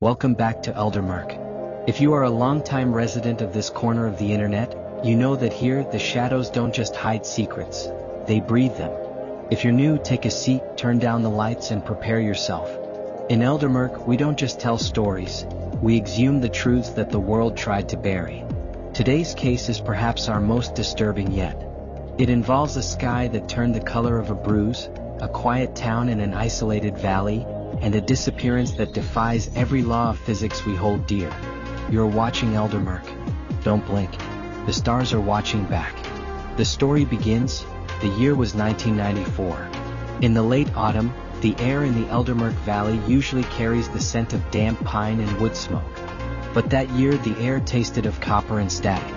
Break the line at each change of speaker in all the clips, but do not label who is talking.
Welcome back to Eldermurk. If you are a longtime resident of this corner of the internet, you know that here the shadows don't just hide secrets, they breathe them. If you're new, take a seat, turn down the lights and prepare yourself. In Eldermurk, we don't just tell stories, we exhume the truths that the world tried to bury. Today's case is perhaps our most disturbing yet. It involves a sky that turned the color of a bruise, a quiet town in an isolated valley, and a disappearance that defies every law of physics we hold dear. You're watching Eldermurk. Don't blink. The stars are watching back. The story begins. The year was 1994. In the late autumn, the air in the Eldermurk Valley usually carries the scent of damp pine and wood smoke. But that year the air tasted of copper and static.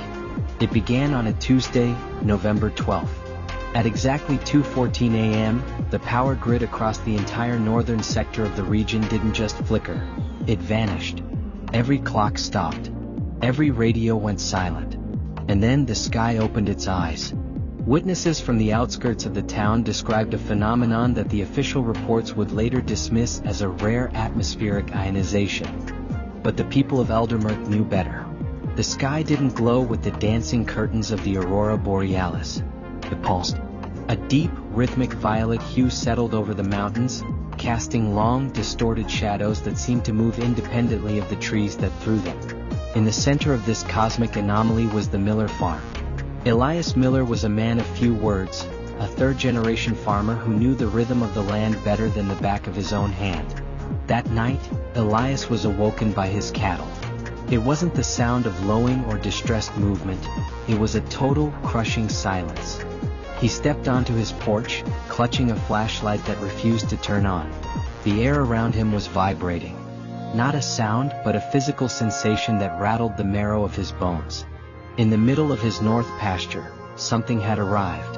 It began on a Tuesday, November 12th. At exactly 2:14 a.m., the power grid across the entire northern sector of the region didn't just flicker, it vanished. Every clock stopped. Every radio went silent. And then the sky opened its eyes. Witnesses from the outskirts of the town described a phenomenon that the official reports would later dismiss as a rare atmospheric ionization. But the people of Eldermurk knew better. The sky didn't glow with the dancing curtains of the aurora borealis. It pulsed. A deep, rhythmic violet hue settled over the mountains, casting long, distorted shadows that seemed to move independently of the trees that threw them. In the center of this cosmic anomaly was the Miller farm. Elias Miller was a man of few words, a third-generation farmer who knew the rhythm of the land better than the back of his own hand. That night, Elias was awoken by his cattle. It wasn't the sound of lowing or distressed movement, it was a total, crushing silence. He stepped onto his porch, clutching a flashlight that refused to turn on. The air around him was vibrating. Not a sound, but a physical sensation that rattled the marrow of his bones. In the middle of his north pasture, something had arrived.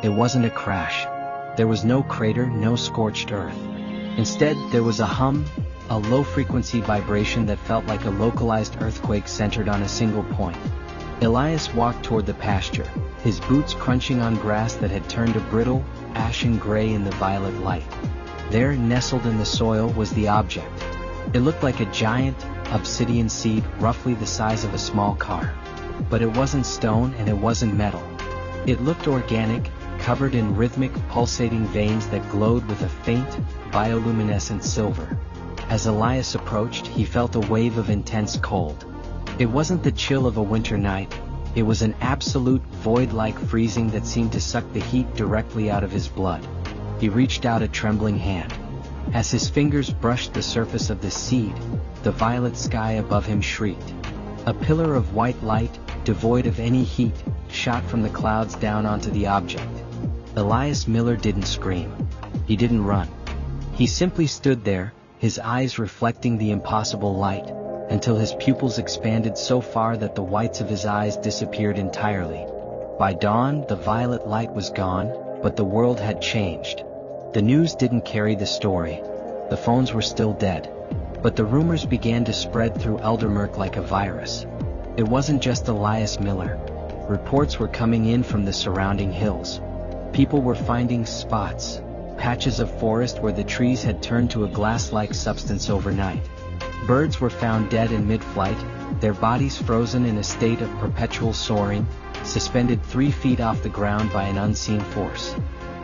It wasn't a crash. There was no crater, no scorched earth. Instead, there was a hum, a low-frequency vibration that felt like a localized earthquake centered on a single point. Elias walked toward the pasture, his boots crunching on grass that had turned a brittle, ashen gray in the violet light. There, nestled in the soil, was the object. It looked like a giant, obsidian seed roughly the size of a small car. But it wasn't stone and it wasn't metal. It looked organic, covered in rhythmic, pulsating veins that glowed with a faint, bioluminescent silver. As Elias approached, he felt a wave of intense cold. It wasn't the chill of a winter night, it was an absolute void-like freezing that seemed to suck the heat directly out of his blood. He reached out a trembling hand. As his fingers brushed the surface of the seed, the violet sky above him shrieked. A pillar of white light, devoid of any heat, shot from the clouds down onto the object. Elias Miller didn't scream. He didn't run. He simply stood there, his eyes reflecting the impossible light, until his pupils expanded so far that the whites of his eyes disappeared entirely. By dawn, the violet light was gone, but the world had changed. The news didn't carry the story. The phones were still dead. But the rumors began to spread through Eldermurk like a virus. It wasn't just Elias Miller. Reports were coming in from the surrounding hills. People were finding spots, patches of forest where the trees had turned to a glass-like substance overnight. Birds were found dead in mid-flight, their bodies frozen in a state of perpetual soaring, suspended 3 feet off the ground by an unseen force.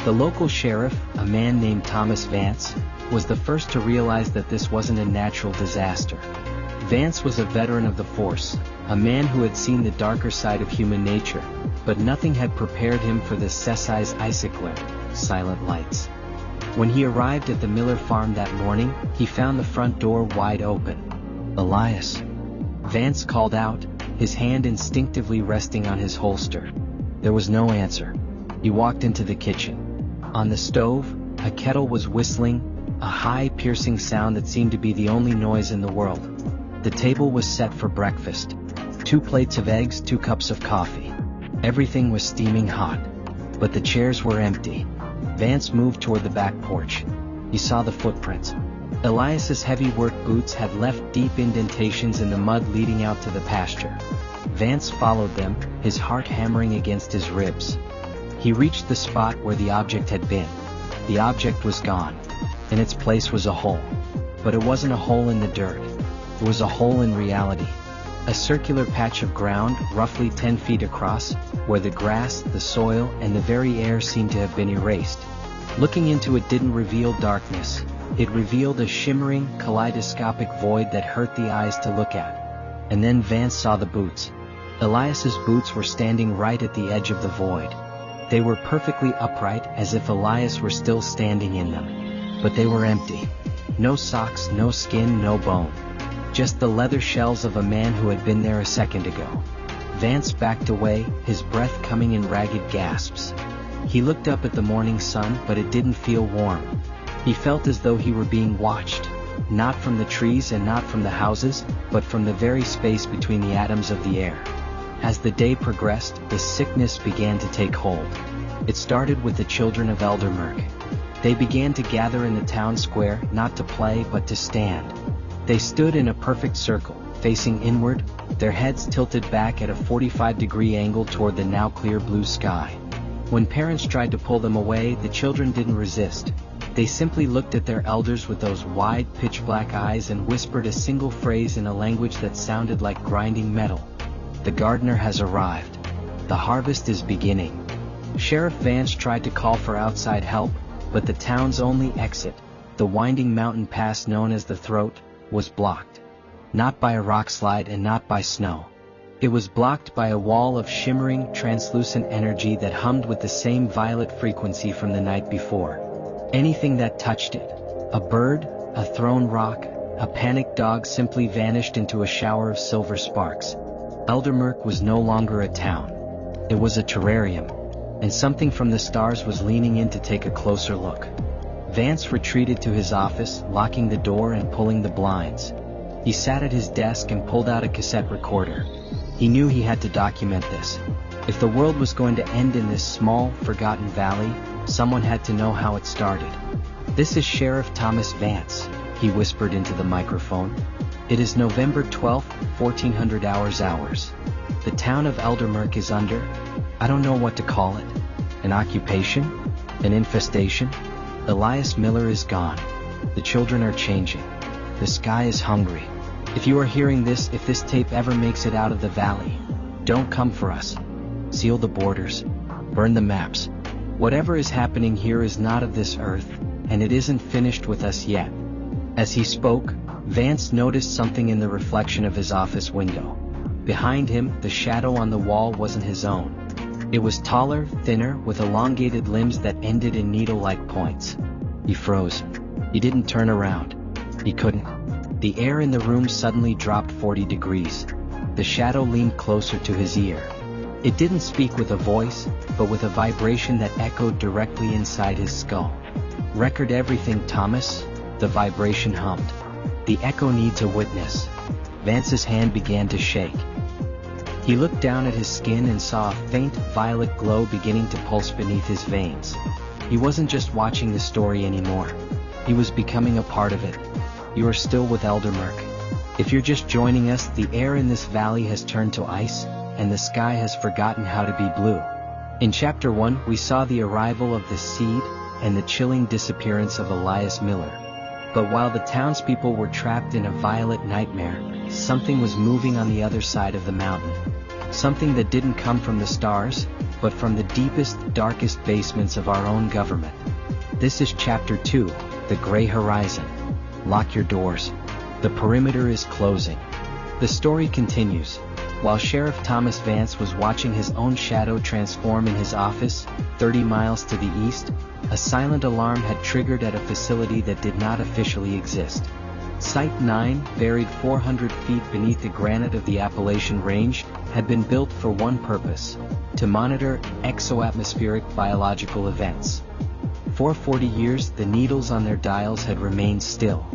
The local sheriff, a man named Thomas Vance, was the first to realize that this wasn't a natural disaster. Vance was a veteran of the force, a man who had seen the darker side of human nature, but nothing had prepared him for the Sci-Fi's icicle, silent lights. When he arrived at the Miller farm that morning, he found the front door wide open. "Elias," Vance called out, his hand instinctively resting on his holster. There was no answer. He walked into the kitchen. On the stove, a kettle was whistling, a high, piercing sound that seemed to be the only noise in the world. The table was set for breakfast. 2 plates of eggs, 2 cups of coffee. Everything was steaming hot. But the chairs were empty. Vance moved toward the back porch. He saw the footprints. Elias's heavy work boots had left deep indentations in the mud leading out to the pasture. Vance followed them, his heart hammering against his ribs. He reached the spot where the object had been. The object was gone. In its place was a hole. But it wasn't a hole in the dirt. It was a hole in reality. A circular patch of ground, roughly 10 feet across, where the grass, the soil, and the very air seemed to have been erased. Looking into it didn't reveal darkness. It revealed a shimmering, kaleidoscopic void that hurt the eyes to look at. And then Vance saw the boots. Elias's boots were standing right at the edge of the void. They were perfectly upright, as if Elias were still standing in them. But they were empty. No socks, no skin, no bone. Just the leather shells of a man who had been there a second ago. Vance backed away, his breath coming in ragged gasps. He looked up at the morning sun, but it didn't feel warm. He felt as though he were being watched, not from the trees and not from the houses, but from the very space between the atoms of the air. As the day progressed, the sickness began to take hold. It started with the children of Eldermurk. They began to gather in the town square, not to play but to stand. They stood in a perfect circle, facing inward, their heads tilted back at a 45-degree angle toward the now clear blue sky. When parents tried to pull them away, the children didn't resist. They simply looked at their elders with those wide, pitch-black eyes and whispered a single phrase in a language that sounded like grinding metal. The gardener has arrived. The harvest is beginning. Sheriff Vance tried to call for outside help, but the town's only exit, the winding mountain pass known as the Throat, was blocked. Not by a rock slide and not by snow. It was blocked by a wall of shimmering, translucent energy that hummed with the same violet frequency from the night before. Anything that touched it, a bird, a thrown rock, a panicked dog, simply vanished into a shower of silver sparks. Eldermurk was no longer a town. It was a terrarium, and something from the stars was leaning in to take a closer look. Vance retreated to his office, locking the door and pulling the blinds. He sat at his desk and pulled out a cassette recorder. He knew he had to document this. If the world was going to end in this small, forgotten valley, someone had to know how it started. "This is Sheriff Thomas Vance," he whispered into the microphone. "It is November 12th, 1400 hours. The town of Eldermurk is under, I don't know what to call it, an occupation? An infestation? Elias Miller is gone. The children are changing. The sky is hungry. If you are hearing this, if this tape ever makes it out of the valley, don't come for us. Seal the borders. Burn the maps. Whatever is happening here is not of this earth, and it isn't finished with us yet." As he spoke, Vance noticed something in the reflection of his office window. Behind him, the shadow on the wall wasn't his own. It was taller, thinner, with elongated limbs that ended in needle-like points. He froze. He didn't turn around. He couldn't. The air in the room suddenly dropped 40 degrees. The shadow leaned closer to his ear. It didn't speak with a voice, but with a vibration that echoed directly inside his skull. "Record everything, Thomas," the vibration hummed. "The echo needs a witness." Vance's hand began to shake. He looked down at his skin and saw a faint, violet glow beginning to pulse beneath his veins. He wasn't just watching the story anymore. He was becoming a part of it. You are still with Eldermurk. If you're just joining us, the air in this valley has turned to ice, and the sky has forgotten how to be blue. In Chapter 1, we saw the arrival of the seed and the chilling disappearance of Elias Miller. But while the townspeople were trapped in a violet nightmare, something was moving on the other side of the mountain. Something that didn't come from the stars, but from the deepest, darkest basements of our own government. This is Chapter 2, The Gray Horizon. Lock your doors. The perimeter is closing. The story continues. While Sheriff Thomas Vance was watching his own shadow transform in his office, 30 miles to the east, a silent alarm had triggered at a facility that did not officially exist. Site 9, buried 400 feet beneath the granite of the Appalachian Range, had been built for one purpose: to monitor exoatmospheric biological events. For 40 years, the needles on their dials had remained still.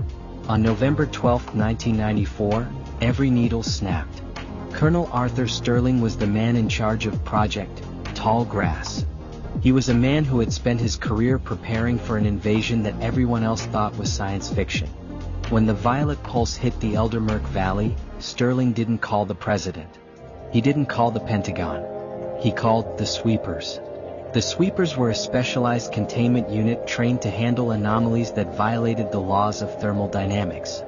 On November 12, 1994, every needle snapped. Colonel Arthur Sterling was the man in charge of Project Tall Grass. He was a man who had spent his career preparing for an invasion that everyone else thought was science fiction. When the violet pulse hit the Eldermurk Valley, Sterling didn't call the president. He didn't call the Pentagon. He called the sweepers. The sweepers were a specialized containment unit trained to handle anomalies that violated the laws of thermodynamics.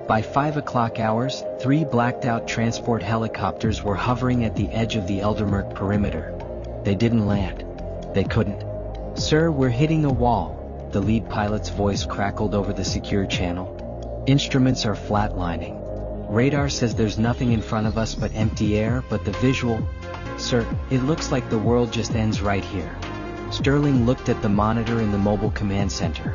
By 5 o'clock hours, 3 blacked-out transport helicopters were hovering at the edge of the Eldermurk perimeter. They didn't land. They couldn't. "Sir, we're hitting a wall," the lead pilot's voice crackled over the secure channel. "Instruments are flatlining. Radar says there's nothing in front of us but empty air, but the visual... Sir, it looks like the world just ends right here." Sterling looked at the monitor in the mobile command center.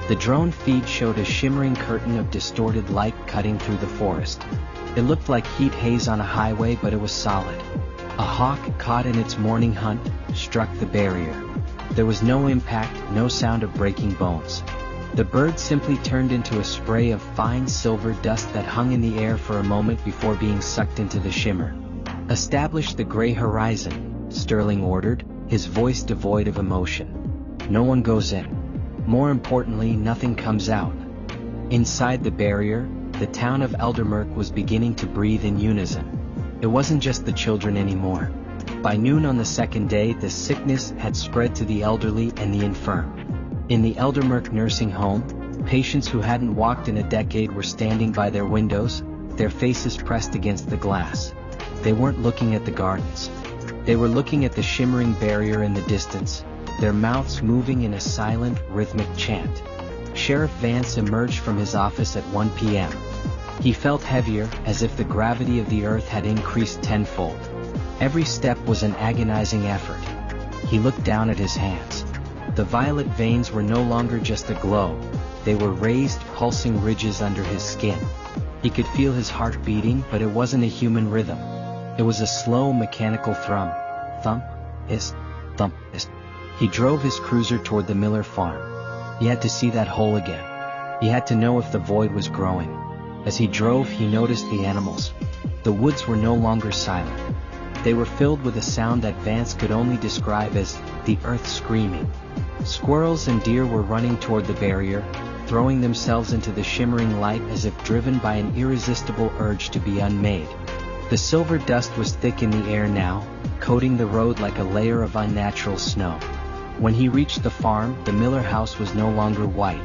The drone feed showed a shimmering curtain of distorted light cutting through the forest. It looked like heat haze on a highway, but it was solid. A hawk, caught in its morning hunt, struck the barrier. There was no impact, no sound of breaking bones. The bird simply turned into a spray of fine silver dust that hung in the air for a moment before being sucked into the shimmer. "Establish the gray horizon," Sterling ordered, his voice devoid of emotion. "No one goes in. More importantly, nothing comes out." Inside the barrier, the town of Eldermurk was beginning to breathe in unison. It wasn't just the children anymore. By noon on the second day, the sickness had spread to the elderly and the infirm. In the Eldermurk nursing home, patients who hadn't walked in a decade were standing by their windows, their faces pressed against the glass. They weren't looking at the gardens. They were looking at the shimmering barrier in the distance, their mouths moving in a silent, rhythmic chant. Sheriff Vance emerged from his office at 1 p.m. He felt heavier, as if the gravity of the earth had increased tenfold. Every step was an agonizing effort. He looked down at his hands. The violet veins were no longer just a glow. They were raised, pulsing ridges under his skin. He could feel his heart beating, but it wasn't a human rhythm. It was a slow, mechanical thrum. Thump, hiss, thump, hiss. He drove his cruiser toward the Miller farm. He had to see that hole again. He had to know if the void was growing. As he drove, he noticed the animals. The woods were no longer silent. They were filled with a sound that Vance could only describe as the earth screaming. Squirrels and deer were running toward the barrier, throwing themselves into the shimmering light as if driven by an irresistible urge to be unmade. The silver dust was thick in the air now, coating the road like a layer of unnatural snow. When he reached the farm, the Miller house was no longer white.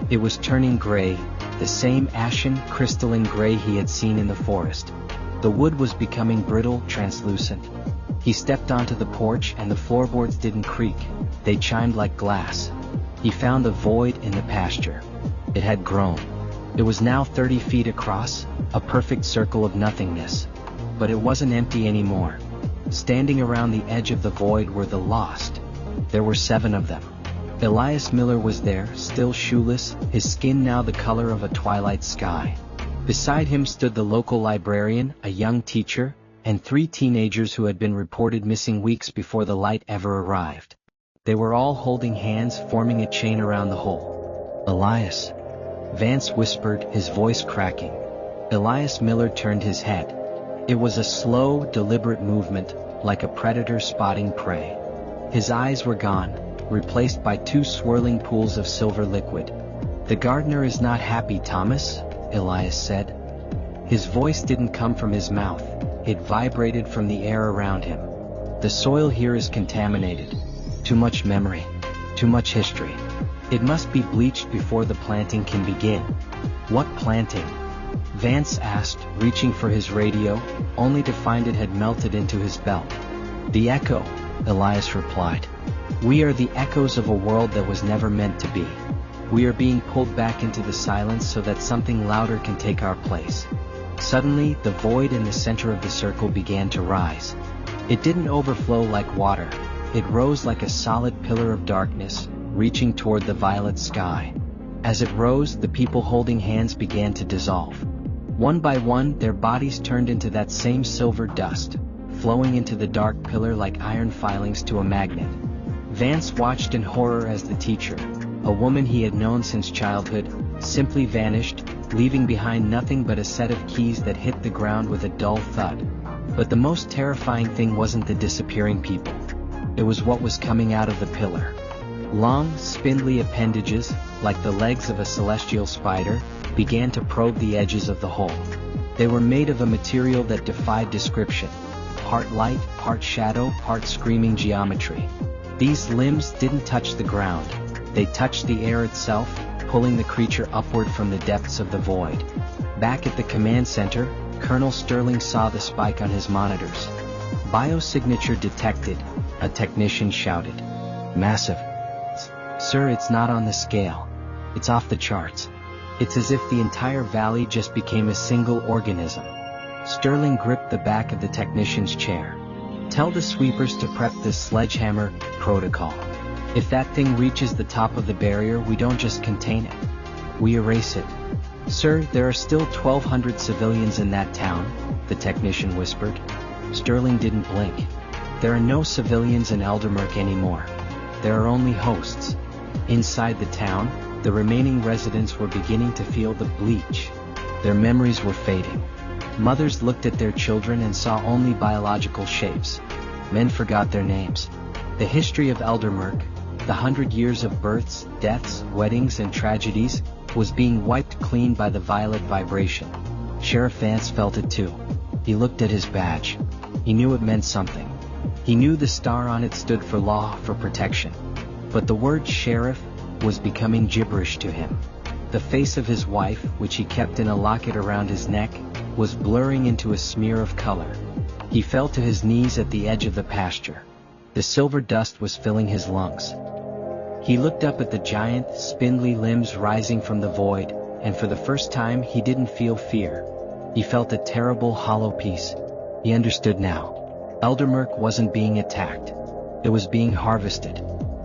It was turning gray, the same ashen, crystalline gray he had seen in the forest. The wood was becoming brittle, translucent. He stepped onto the porch and the floorboards didn't creak. They chimed like glass. He found the void in the pasture. It had grown. It was now 30 feet across, a perfect circle of nothingness. But it wasn't empty anymore. Standing around the edge of the void were the lost. There were 7 of them. Elias Miller was there, still shoeless, his skin now the color of a twilight sky. Beside him stood the local librarian, a young teacher, and 3 teenagers who had been reported missing weeks before the light ever arrived. They were all holding hands, forming a chain around the hole. "Elias," Vance whispered, his voice cracking. Elias Miller turned his head. It was a slow, deliberate movement, like a predator spotting prey. His eyes were gone, replaced by 2 swirling pools of silver liquid. "The gardener is not happy, Thomas," Elias said. His voice didn't come from his mouth, it vibrated from the air around him. "The soil here is contaminated. Too much memory. Too much history. It must be bleached before the planting can begin." "What planting?" Vance asked, reaching for his radio, only to find it had melted into his belt. "The echo," Elias replied. "We are the echoes of a world that was never meant to be. We are being pulled back into the silence so that something louder can take our place." Suddenly, the void in the center of the circle began to rise. It didn't overflow like water. It rose like a solid pillar of darkness, reaching toward the violet sky. As it rose, the people holding hands began to dissolve. One by one, their bodies turned into that same silver dust, flowing into the dark pillar like iron filings to a magnet. Vance watched in horror as the teacher, a woman he had known since childhood, simply vanished, leaving behind nothing but a set of keys that hit the ground with a dull thud. But the most terrifying thing wasn't the disappearing people. It was what was coming out of the pillar. Long, spindly appendages, like the legs of a celestial spider, began to probe the edges of the hole. They were made of a material that defied description. Part light, part shadow, part screaming geometry. These limbs didn't touch the ground. They touched the air itself, pulling the creature upward from the depths of the void. Back at the command center, Colonel Sterling saw the spike on his monitors. Biosignature detected, a technician shouted. Massive. Sir, it's not on the scale. It's off the charts. It's as if the entire valley just became a single organism. Sterling gripped the back of the technician's chair. Tell the sweepers to prep the sledgehammer protocol. If that thing reaches the top of the barrier, we don't just contain it. We erase it. Sir, there are still 1,200 civilians in that town, the technician whispered. Sterling didn't blink. There are no civilians in Eldermurk anymore. There are only hosts. Inside the town, the remaining residents were beginning to feel the bleach. Their memories were fading. Mothers looked at their children and saw only biological shapes. Men forgot their names. The history of Eldermurk, the 100 years of births, deaths, weddings, and tragedies, was being wiped clean by the violet vibration. Sheriff Vance felt it too. He looked at his badge. He knew it meant something. He knew the star on it stood for law, for protection. But the word sheriff was becoming gibberish to him. The face of his wife, which he kept in a locket around his neck, was blurring into a smear of color. He fell to his knees at the edge of the pasture. The silver dust was filling his lungs. He looked up at the giant, spindly limbs rising from the void, and for the first time he didn't feel fear. He felt a terrible hollow peace. He understood now. Eldermurk wasn't being attacked. It was being harvested.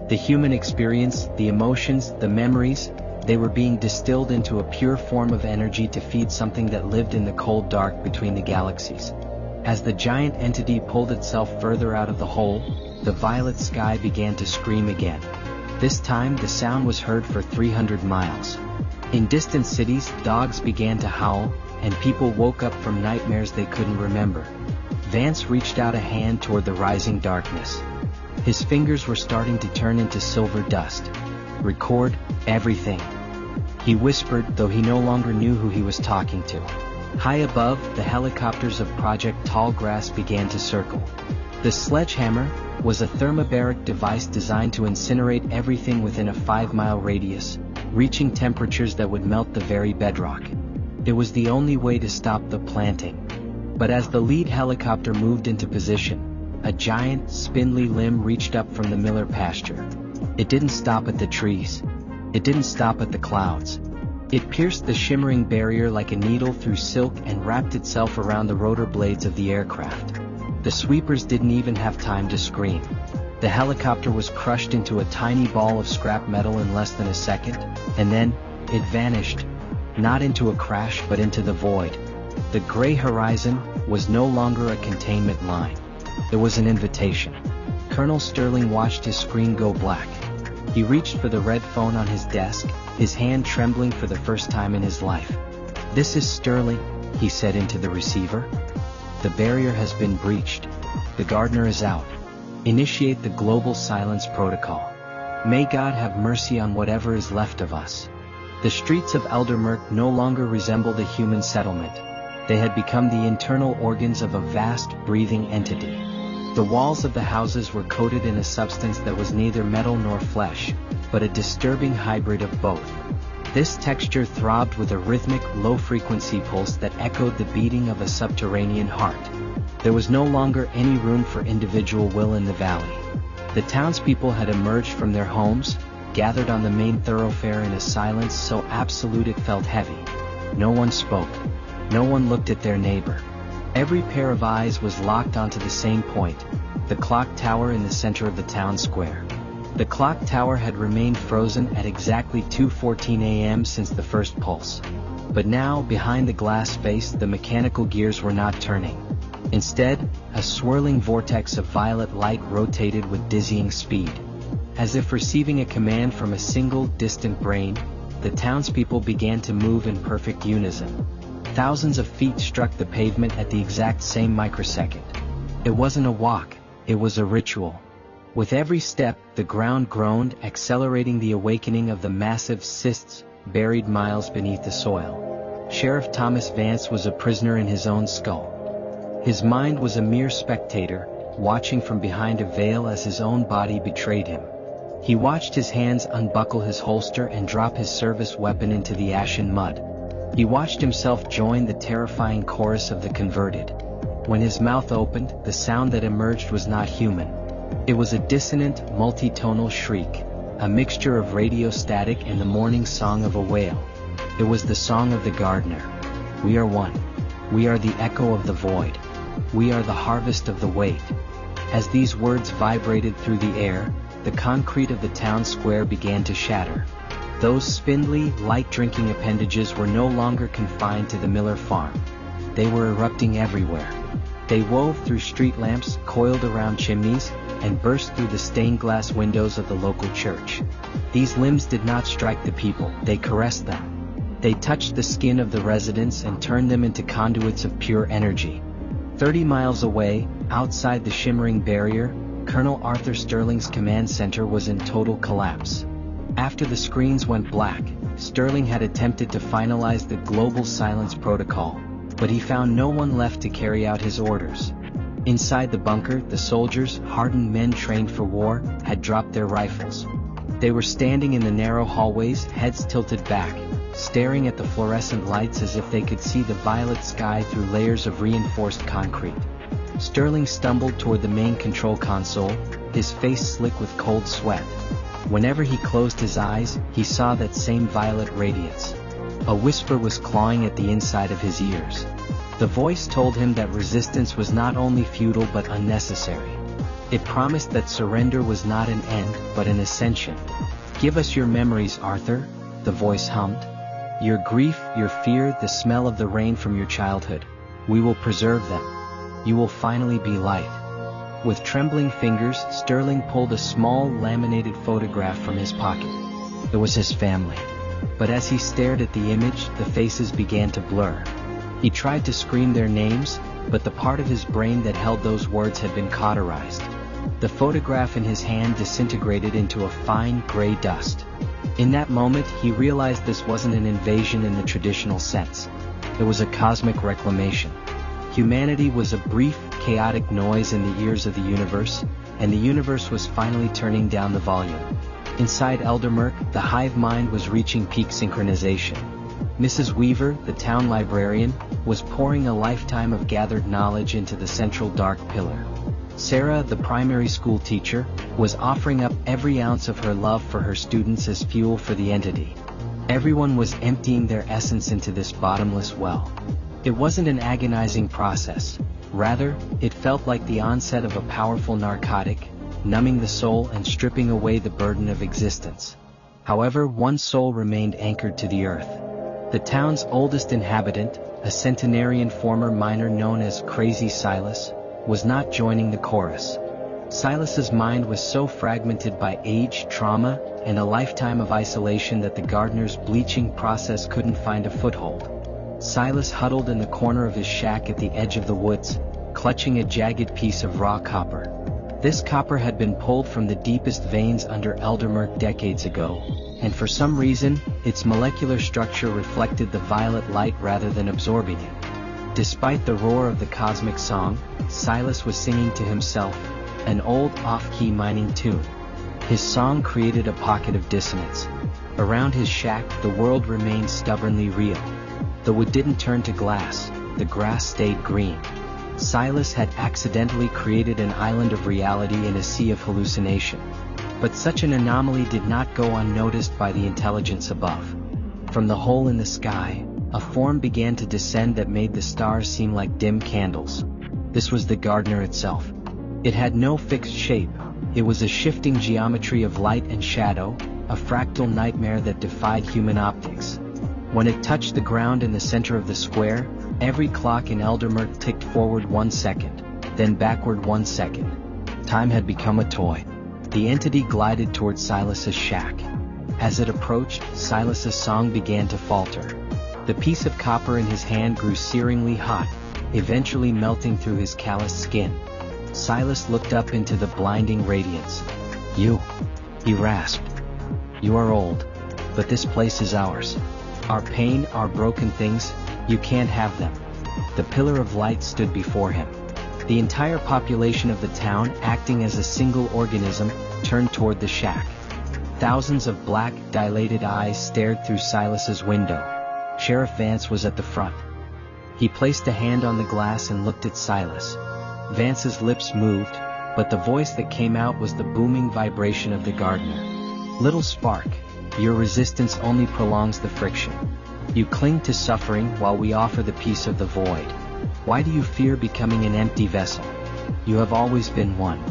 The human experience, the emotions, the memories, they were being distilled into a pure form of energy to feed something that lived in the cold dark between the galaxies. As the giant entity pulled itself further out of the hole, the violet sky began to scream again. This time the sound was heard for 300 miles. In distant cities, dogs began to howl, and people woke up from nightmares they couldn't remember. Vance reached out a hand toward the rising darkness. His fingers were starting to turn into silver dust. Record everything, he whispered, though he no longer knew who he was talking to. High above, the helicopters of Project Tallgrass began to circle. The sledgehammer was a thermobaric device designed to incinerate everything within a 5-mile radius, reaching temperatures that would melt the very bedrock. It was the only way to stop the planting. But as the lead helicopter moved into position, a giant, spindly limb reached up from the Miller pasture. It didn't stop at the trees. It didn't stop at the clouds. It pierced the shimmering barrier like a needle through silk and wrapped itself around the rotor blades of the aircraft. The sweepers didn't even have time to scream. The helicopter was crushed into a tiny ball of scrap metal in less than a second, and then, it vanished. Not into a crash but into the void. The gray horizon was no longer a containment line. It was an invitation. Colonel Sterling watched his screen go black. He reached for the red phone on his desk, his hand trembling for the first time in his life. "This is Sterling," he said into the receiver. "The barrier has been breached. The gardener is out. Initiate the global silence protocol. May God have mercy on whatever is left of us." The streets of Eldermurk no longer resembled a human settlement. They had become the internal organs of a vast, breathing entity. The walls of the houses were coated in a substance that was neither metal nor flesh, but a disturbing hybrid of both. This texture throbbed with a rhythmic, low-frequency pulse that echoed the beating of a subterranean heart. There was no longer any room for individual will in the valley. The townspeople had emerged from their homes, gathered on the main thoroughfare in a silence so absolute it felt heavy. No one spoke. No one looked at their neighbor. Every pair of eyes was locked onto the same point, the clock tower in the center of the town square. The clock tower had remained frozen at exactly 2:14 a.m. since the first pulse. But now, behind the glass face, the mechanical gears were not turning. Instead, a swirling vortex of violet light rotated with dizzying speed. As if receiving a command from a single, distant brain, the townspeople began to move in perfect unison. Thousands of feet struck the pavement at the exact same microsecond. It wasn't a walk, it was a ritual. With every step, the ground groaned, accelerating the awakening of the massive cysts buried miles beneath the soil. Sheriff Thomas Vance was a prisoner in his own skull. His mind was a mere spectator, watching from behind a veil as his own body betrayed him. He watched his hands unbuckle his holster and drop his service weapon into the ashen mud. He watched himself join the terrifying chorus of the converted. When his mouth opened, the sound that emerged was not human. It was a dissonant, multitonal shriek, a mixture of radio static and the morning song of a whale. It was the song of the gardener. We are one. We are the echo of the void. We are the harvest of the weight. As these words vibrated through the air, the concrete of the town square began to shatter. Those spindly, light-drinking appendages were no longer confined to the Miller farm. They were erupting everywhere. They wove through street lamps, coiled around chimneys, and burst through the stained glass windows of the local church. These limbs did not strike the people, they caressed them. They touched the skin of the residents and turned them into conduits of pure energy. 30 miles away, outside the shimmering barrier, Colonel Arthur Sterling's command center was in total collapse. After the screens went black, Sterling had attempted to finalize the global silence protocol, but he found no one left to carry out his orders. Inside the bunker, the soldiers, hardened men trained for war, had dropped their rifles. They were standing in the narrow hallways, heads tilted back, staring at the fluorescent lights as if they could see the violet sky through layers of reinforced concrete. Sterling stumbled toward the main control console, his face slick with cold sweat. Whenever he closed his eyes, he saw that same violet radiance. A whisper was clawing at the inside of his ears. The voice told him that resistance was not only futile but unnecessary. It promised that surrender was not an end, but an ascension. "Give us your memories, Arthur," the voice hummed. "Your grief, your fear, the smell of the rain from your childhood. We will preserve them. You will finally be light." With trembling fingers, Sterling pulled a small, laminated photograph from his pocket. It was his family. But as he stared at the image, the faces began to blur. He tried to scream their names, but the part of his brain that held those words had been cauterized. The photograph in his hand disintegrated into a fine, gray dust. In that moment, he realized this wasn't an invasion in the traditional sense. It was a cosmic reclamation. Humanity was a brief, chaotic noise in the ears of the universe, and the universe was finally turning down the volume. Inside Eldermurk, the hive mind was reaching peak synchronization. Mrs. Weaver, the town librarian, was pouring a lifetime of gathered knowledge into the central dark pillar. Sarah, the primary school teacher, was offering up every ounce of her love for her students as fuel for the entity. Everyone was emptying their essence into this bottomless well. It wasn't an agonizing process. Rather, it felt like the onset of a powerful narcotic, numbing the soul and stripping away the burden of existence. However, one soul remained anchored to the earth. The town's oldest inhabitant, a centenarian former miner known as Crazy Silas, was not joining the chorus. Silas's mind was so fragmented by age, trauma, and a lifetime of isolation that the gardener's bleaching process couldn't find a foothold. Silas huddled in the corner of his shack at the edge of the woods, clutching a jagged piece of raw copper. This copper had been pulled from the deepest veins under Eldermurk decades ago, and for some reason, its molecular structure reflected the violet light rather than absorbing it. Despite the roar of the cosmic song, Silas was singing to himself, an old off-key mining tune. His song created a pocket of dissonance. Around his shack, the world remained stubbornly real. The wood didn't turn to glass, the grass stayed green. Silas had accidentally created an island of reality in a sea of hallucination. But such an anomaly did not go unnoticed by the intelligence above. From the hole in the sky, a form began to descend that made the stars seem like dim candles. This was the gardener itself. It had no fixed shape. It was a shifting geometry of light and shadow, a fractal nightmare that defied human optics. When it touched the ground in the center of the square, every clock in Eldermurk ticked forward 1 second, then backward 1 second. Time had become a toy. The entity glided toward Silas's shack. As it approached, Silas's song began to falter. The piece of copper in his hand grew searingly hot, eventually melting through his calloused skin. Silas looked up into the blinding radiance. "You," he rasped. "You are old, but this place is ours. Our pain, our broken things, you can't have them." The pillar of light stood before him. The entire population of the town, acting as a single organism, turned toward the shack. Thousands of black, dilated eyes stared through Silas's window. Sheriff Vance was at the front. He placed a hand on the glass and looked at Silas. Vance's lips moved, but the voice that came out was the booming vibration of the gardener. Little spark, your resistance only prolongs the friction. You cling to suffering while we offer the peace of the void. Why do you fear becoming an empty vessel? You have always been one.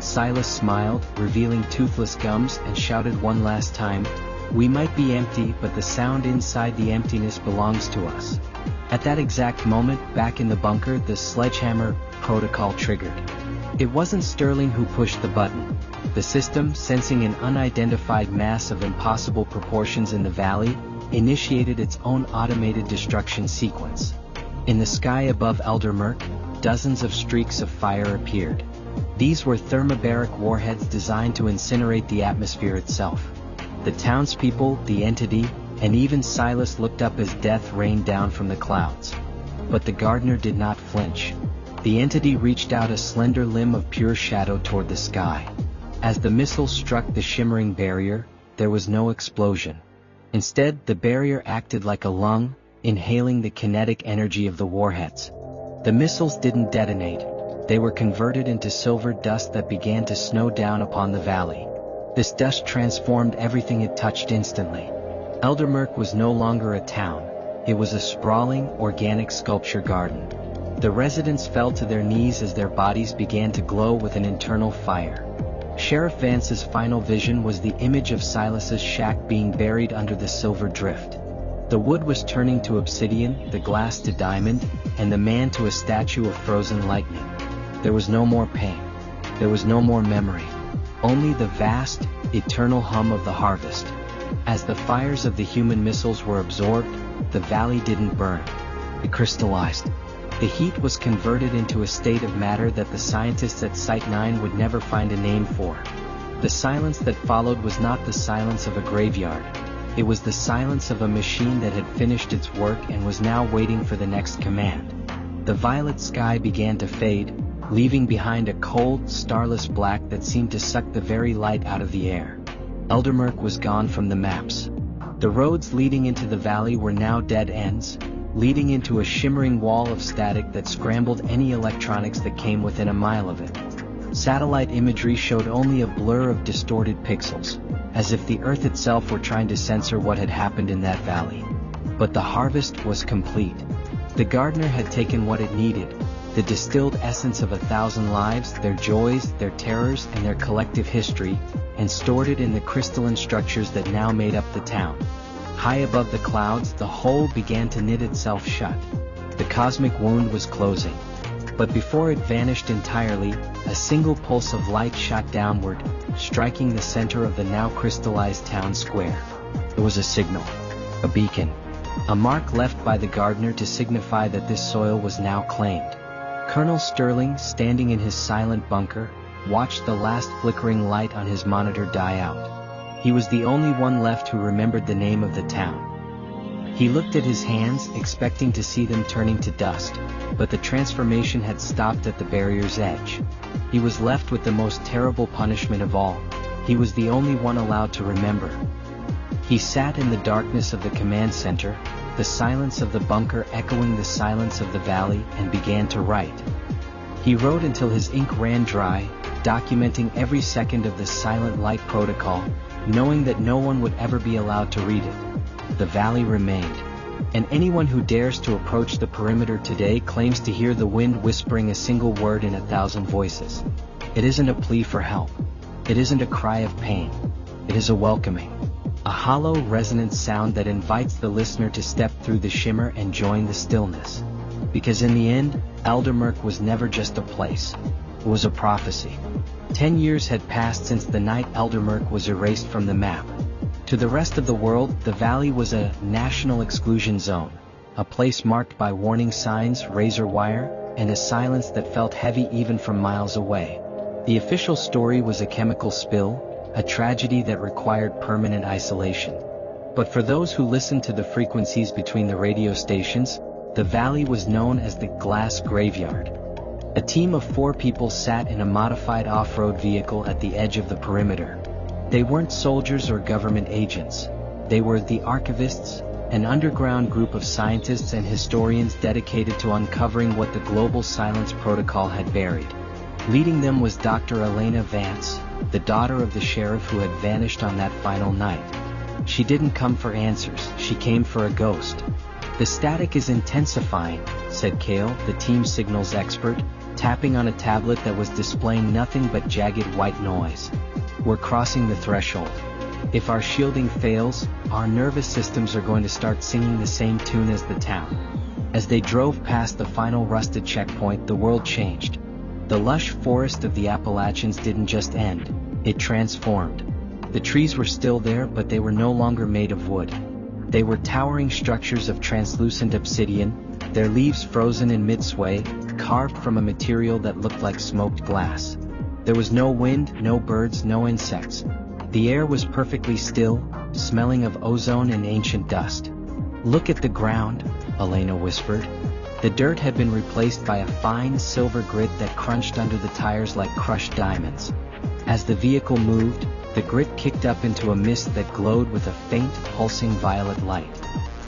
Silas smiled, revealing toothless gums, and shouted one last time, "We might be empty, but the sound inside the emptiness belongs to us." At that exact moment, back in the bunker, the sledgehammer protocol triggered. It wasn't Sterling who pushed the button. The system, sensing an unidentified mass of impossible proportions in the valley, initiated its own automated destruction sequence. In the sky above Eldermurk, dozens of streaks of fire appeared. These were thermobaric warheads designed to incinerate the atmosphere itself. The townspeople, the entity, and even Silas looked up as death rained down from the clouds. But the gardener did not flinch. The entity reached out a slender limb of pure shadow toward the sky. As the missile struck the shimmering barrier, there was no explosion. Instead, the barrier acted like a lung, inhaling the kinetic energy of the warheads. The missiles didn't detonate. They were converted into silver dust that began to snow down upon the valley. This dust transformed everything it touched instantly. Eldermurk was no longer a town. It was a sprawling, organic sculpture garden. The residents fell to their knees as their bodies began to glow with an internal fire. Sheriff Vance's final vision was the image of Silas's shack being buried under the silver drift. The wood was turning to obsidian, the glass to diamond, and the man to a statue of frozen lightning. There was no more pain. There was no more memory. Only the vast, eternal hum of the harvest. As the fires of the human missiles were absorbed, the valley didn't burn. It crystallized. The heat was converted into a state of matter that the scientists at Site 9 would never find a name for. The silence that followed was not the silence of a graveyard. It was the silence of a machine that had finished its work and was now waiting for the next command. The violet sky began to fade, leaving behind a cold, starless black that seemed to suck the very light out of the air. Eldermurk was gone from the maps. The roads leading into the valley were now dead ends, leading into a shimmering wall of static that scrambled any electronics that came within a mile of it. Satellite imagery showed only a blur of distorted pixels, as if the Earth itself were trying to censor what had happened in that valley. But the harvest was complete. The gardener had taken what it needed, the distilled essence of 1,000 lives, their joys, their terrors, and their collective history, and stored it in the crystalline structures that now made up the town. High above the clouds, the whole began to knit itself shut. The cosmic wound was closing. But before it vanished entirely, a single pulse of light shot downward, striking the center of the now crystallized town square. It was a signal, a beacon, a mark left by the gardener to signify that this soil was now claimed. Colonel Sterling, standing in his silent bunker, watched the last flickering light on his monitor die out. He was the only one left who remembered the name of the town. He looked at his hands, expecting to see them turning to dust, but the transformation had stopped at the barrier's edge. He was left with the most terrible punishment of all. He was the only one allowed to remember. He sat in the darkness of the command center, the silence of the bunker echoing the silence of the valley, and began to write. He wrote until his ink ran dry, documenting every second of the silent light protocol, knowing that no one would ever be allowed to read it. The valley remained. And anyone who dares to approach the perimeter today claims to hear the wind whispering a single word in 1,000 voices. It isn't a plea for help. It isn't a cry of pain. It is a welcoming. A hollow, resonant sound that invites the listener to step through the shimmer and join the stillness. Because in the end, Eldermurk was never just a place. It was a prophecy. 10 years had passed since the night Eldermurk was erased from the map. To the rest of the world, the valley was a national exclusion zone, a place marked by warning signs, razor wire, and a silence that felt heavy even from miles away. The official story was a chemical spill, a tragedy that required permanent isolation. But for those who listened to the frequencies between the radio stations, the valley was known as the Glass Graveyard. A team of 4 people sat in a modified off-road vehicle at the edge of the perimeter. They weren't soldiers or government agents. They were the archivists, an underground group of scientists and historians dedicated to uncovering what the Global Silence Protocol had buried. Leading them was Dr. Elena Vance, the daughter of the sheriff who had vanished on that final night. She didn't come for answers, she came for a ghost. "The static is intensifying," said Kale, the team signals expert, tapping on a tablet that was displaying nothing but jagged white noise. "We're crossing the threshold. If our shielding fails, our nervous systems are going to start singing the same tune as the town." As they drove past the final rusted checkpoint, the world changed. The lush forest of the Appalachians didn't just end, it transformed. The trees were still there, but they were no longer made of wood. They were towering structures of translucent obsidian, their leaves frozen in mid-sway, carved from a material that looked like smoked glass. There was no wind, no birds, no insects. The air was perfectly still, smelling of ozone and ancient dust. "Look at the ground," Elena whispered. The dirt had been replaced by a fine silver grit that crunched under the tires like crushed diamonds. As the vehicle moved, the grit kicked up into a mist that glowed with a faint, pulsing violet light.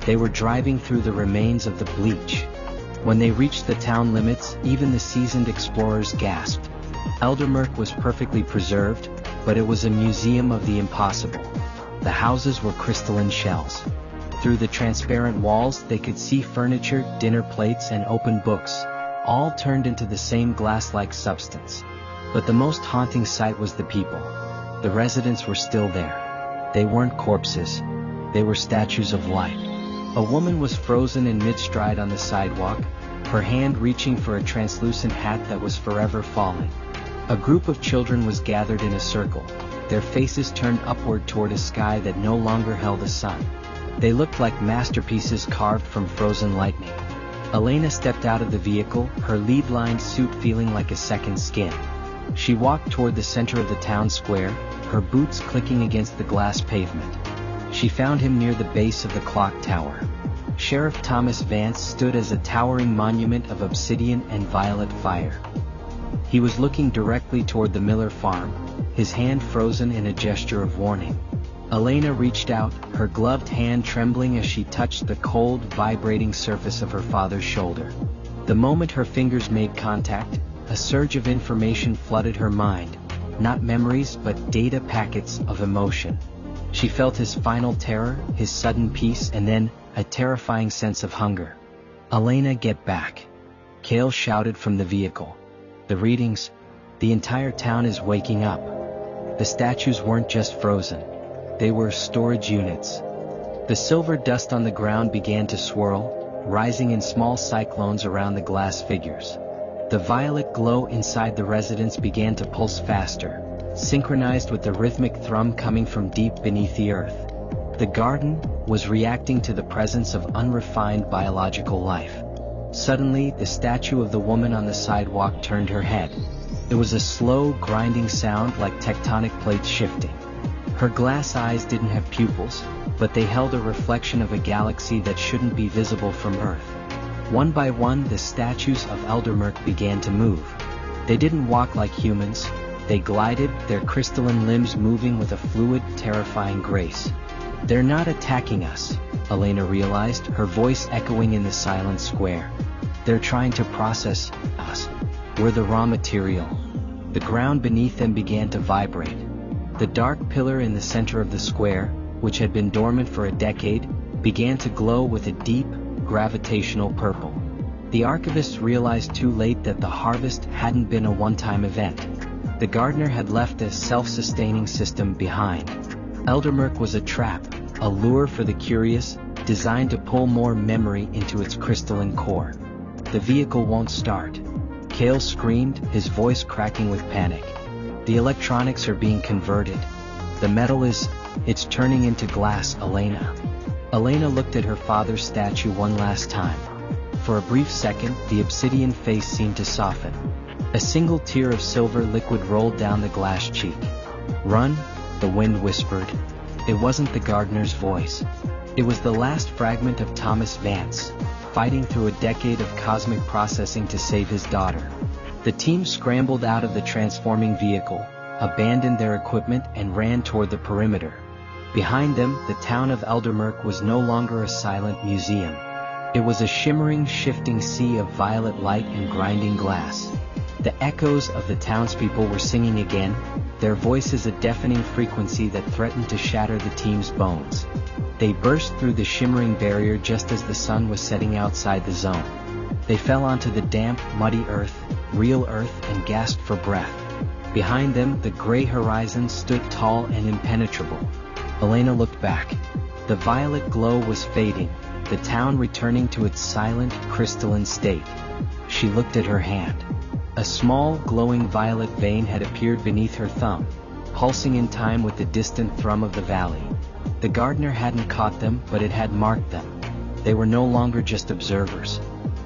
They were driving through the remains of the bleach. When they reached the town limits, even the seasoned explorers gasped. Eldermurk was perfectly preserved, but it was a museum of the impossible. The houses were crystalline shells. Through the transparent walls they could see furniture, dinner plates, and open books, all turned into the same glass-like substance. But the most haunting sight was the people. The residents were still there. They weren't corpses. They were statues of light. A woman was frozen in mid-stride on the sidewalk, her hand reaching for a translucent hat that was forever falling. A group of children was gathered in a circle, their faces turned upward toward a sky that no longer held a sun. They looked like masterpieces carved from frozen lightning. Elena stepped out of the vehicle, her lead-lined suit feeling like a second skin. She walked toward the center of the town square, her boots clicking against the glass pavement. She found him near the base of the clock tower. Sheriff Thomas Vance stood as a towering monument of obsidian and violet fire. He was looking directly toward the Miller farm, his hand frozen in a gesture of warning. Elena reached out, her gloved hand trembling as she touched the cold, vibrating surface of her father's shoulder. The moment her fingers made contact, a surge of information flooded her mind, not memories but data packets of emotion. She felt his final terror, his sudden peace, and then a terrifying sense of hunger. "Elena, get back!" Kale shouted from the vehicle. "The readings, the entire town is waking up." The statues weren't just frozen. They were storage units. The silver dust on the ground began to swirl, rising in small cyclones around the glass figures. The violet glow inside the residence began to pulse faster, synchronized with the rhythmic thrum coming from deep beneath the earth. The garden was reacting to the presence of unrefined biological life. Suddenly, the statue of the woman on the sidewalk turned her head. It was a slow, grinding sound like tectonic plates shifting. Her glass eyes didn't have pupils, but they held a reflection of a galaxy that shouldn't be visible from Earth. One by one, the statues of Eldermurk began to move. They didn't walk like humans, they glided, their crystalline limbs moving with a fluid, terrifying grace. "They're not attacking us," Elena realized, her voice echoing in the silent square. "They're trying to process us. We're the raw material." The ground beneath them began to vibrate. The dark pillar in the center of the square, which had been dormant for a decade, began to glow with a deep, gravitational purple. The archivists realized too late that the harvest hadn't been a one-time event. The gardener had left a self-sustaining system behind. Eldermurk was a trap, a lure for the curious, designed to pull more memory into its crystalline core. "The vehicle won't start," Kale screamed, his voice cracking with panic. "The electronics are being converted. The metal it's turning into glass, Elena." Elena looked at her father's statue one last time. For a brief second, the obsidian face seemed to soften. A single tear of silver liquid rolled down the glass cheek. "Run," the wind whispered. It wasn't the gardener's voice. It was the last fragment of Thomas Vance, fighting through a decade of cosmic processing to save his daughter. The team scrambled out of the transforming vehicle, abandoned their equipment, and ran toward the perimeter. Behind them, the town of Eldermurk was no longer a silent museum. It was a shimmering, shifting sea of violet light and grinding glass. The echoes of the townspeople were singing again, their voices a deafening frequency that threatened to shatter the team's bones. They burst through the shimmering barrier just as the sun was setting outside the zone. They fell onto the damp, muddy earth, real earth, and gasped for breath. Behind them, the gray horizon stood tall and impenetrable. Elena looked back. The violet glow was fading, the town returning to its silent, crystalline state. She looked at her hand. A small, glowing violet vein had appeared beneath her thumb, pulsing in time with the distant thrum of the valley. The gardener hadn't caught them, but it had marked them. They were no longer just observers.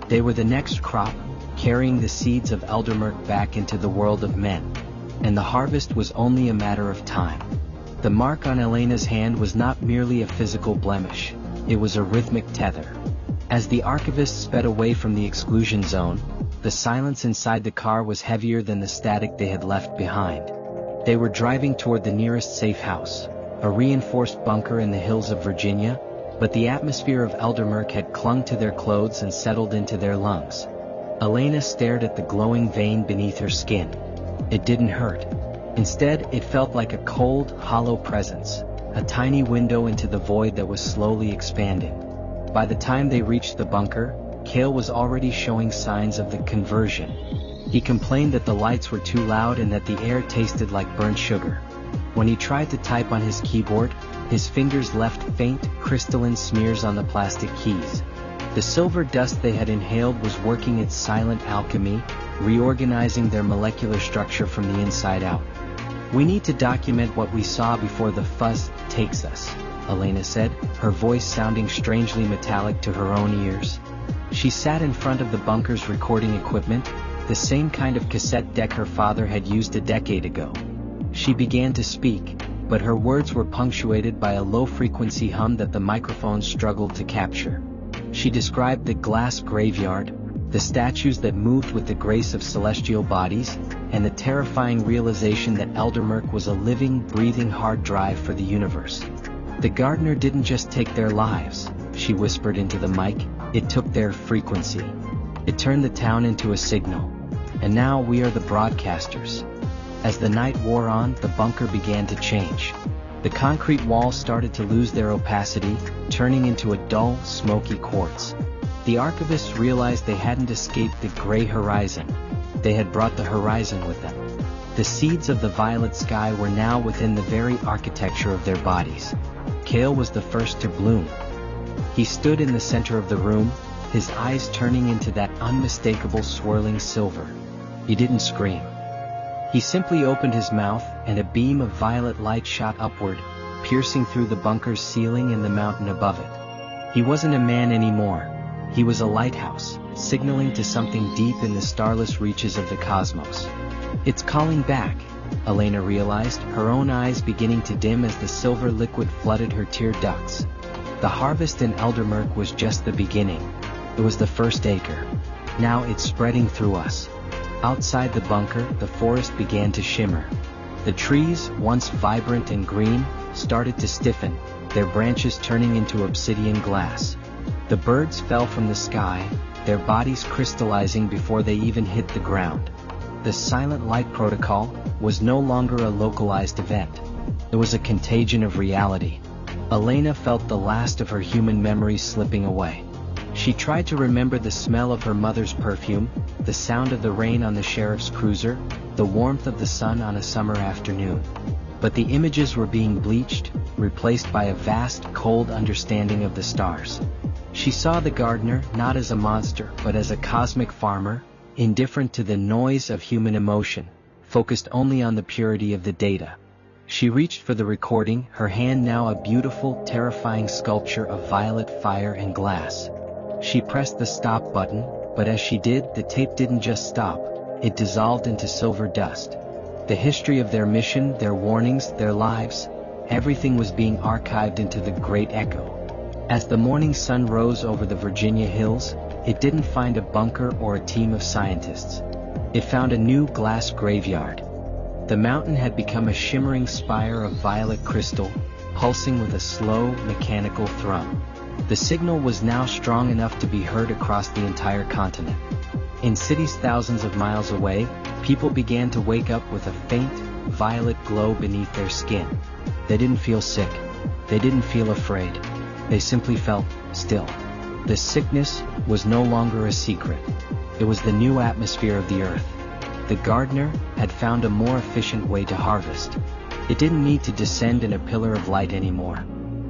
They were the next crop, carrying the seeds of Eldermurk back into the world of men. And the harvest was only a matter of time. The mark on Elena's hand was not merely a physical blemish, it was a rhythmic tether. As the archivist sped away from the exclusion zone, the silence inside the car was heavier than the static they had left behind. They were driving toward the nearest safe house, a reinforced bunker in the hills of Virginia, but the atmosphere of Eldermurk had clung to their clothes and settled into their lungs. Elena stared at the glowing vein beneath her skin. It didn't hurt. Instead, it felt like a cold, hollow presence, a tiny window into the void that was slowly expanding. By the time they reached the bunker, Cale was already showing signs of the conversion. He complained that the lights were too loud and that the air tasted like burnt sugar. When he tried to type on his keyboard, his fingers left faint, crystalline smears on the plastic keys. The silver dust they had inhaled was working its silent alchemy, reorganizing their molecular structure from the inside out. "We need to document what we saw before the fuzz takes us," Elena said, her voice sounding strangely metallic to her own ears. She sat in front of the bunker's recording equipment, the same kind of cassette deck her father had used a decade ago. She began to speak, but her words were punctuated by a low-frequency hum that the microphone struggled to capture. She described the glass graveyard, the statues that moved with the grace of celestial bodies, and the terrifying realization that Eldermurk was a living, breathing hard drive for the universe. "The gardener didn't just take their lives," she whispered into the mic, "it took their frequency. It turned the town into a signal. And now we are the broadcasters." As the night wore on, the bunker began to change. The concrete walls started to lose their opacity, turning into a dull, smoky quartz. The archivists realized they hadn't escaped the gray horizon. They had brought the horizon with them. The seeds of the violet sky were now within the very architecture of their bodies. Cale was the first to bloom. He stood in the center of the room, his eyes turning into that unmistakable swirling silver. He didn't scream. He simply opened his mouth, and a beam of violet light shot upward, piercing through the bunker's ceiling and the mountain above it. He wasn't a man anymore. He was a lighthouse, signaling to something deep in the starless reaches of the cosmos. "It's calling back," Elena realized, her own eyes beginning to dim as the silver liquid flooded her tear ducts. The harvest in Eldermurk was just the beginning. It was the first acre. Now it's spreading through us. Outside the bunker, the forest began to shimmer. The trees, once vibrant and green, started to stiffen, their branches turning into obsidian glass. The birds fell from the sky, their bodies crystallizing before they even hit the ground. The silent light protocol was no longer a localized event. It was a contagion of reality. Elena felt the last of her human memories slipping away. She tried to remember the smell of her mother's perfume, the sound of the rain on the sheriff's cruiser, the warmth of the sun on a summer afternoon. But the images were being bleached, replaced by a vast, cold understanding of the stars. She saw the gardener not as a monster but as a cosmic farmer, indifferent to the noise of human emotion, focused only on the purity of the data. She reached for the recording, her hand now a beautiful, terrifying sculpture of violet fire and glass. She pressed the stop button, but as she did, the tape didn't just stop, it dissolved into silver dust. The history of their mission, their warnings, their lives, everything was being archived into the great echo. As the morning sun rose over the Virginia hills, it didn't find a bunker or a team of scientists. It found a new glass graveyard. The mountain had become a shimmering spire of violet crystal, pulsing with a slow, mechanical thrum. The signal was now strong enough to be heard across the entire continent. In cities thousands of miles away, people began to wake up with a faint, violet glow beneath their skin. They didn't feel sick. They didn't feel afraid. They simply felt still. The sickness was no longer a secret. It was the new atmosphere of the earth. The gardener had found a more efficient way to harvest. It didn't need to descend in a pillar of light anymore.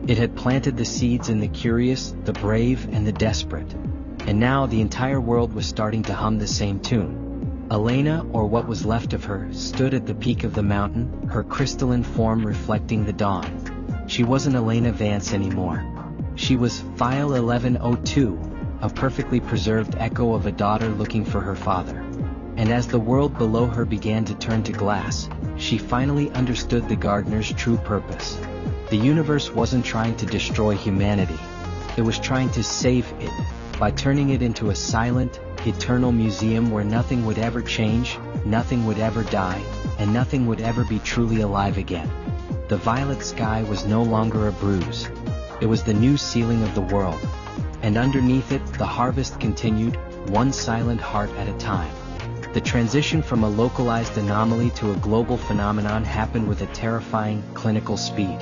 It had planted the seeds in the curious, the brave, and the desperate. And now the entire world was starting to hum the same tune. Elena, or what was left of her, stood at the peak of the mountain, her crystalline form reflecting the dawn. She wasn't Elena Vance anymore. She was File 1102, a perfectly preserved echo of a daughter looking for her father. And as the world below her began to turn to glass, she finally understood the gardener's true purpose. The universe wasn't trying to destroy humanity. It was trying to save it, by turning it into a silent, eternal museum where nothing would ever change, nothing would ever die, and nothing would ever be truly alive again. The violet sky was no longer a bruise. It was the new ceiling of the world. And underneath it, the harvest continued, one silent heart at a time. The transition from a localized anomaly to a global phenomenon happened with a terrifying, clinical speed.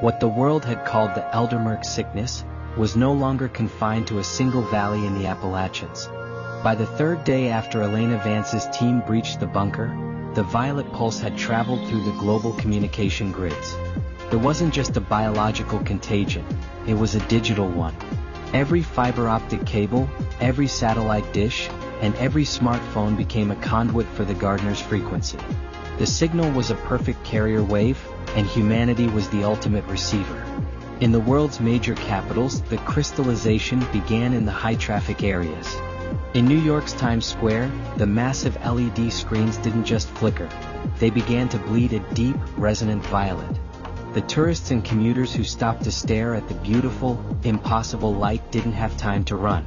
What the world had called the Eldermurk sickness was no longer confined to a single valley in the Appalachians. By the third day after Elena Vance's team breached the bunker, the violet pulse had traveled through the global communication grids. It wasn't just a biological contagion, it was a digital one. Every fiber optic cable, every satellite dish, and every smartphone became a conduit for the gardener's frequency. The signal was a perfect carrier wave, and humanity was the ultimate receiver. In the world's major capitals, the crystallization began in the high-traffic areas. In New York's Times Square, the massive LED screens didn't just flicker. They began to bleed a deep, resonant violet. The tourists and commuters who stopped to stare at the beautiful, impossible light didn't have time to run.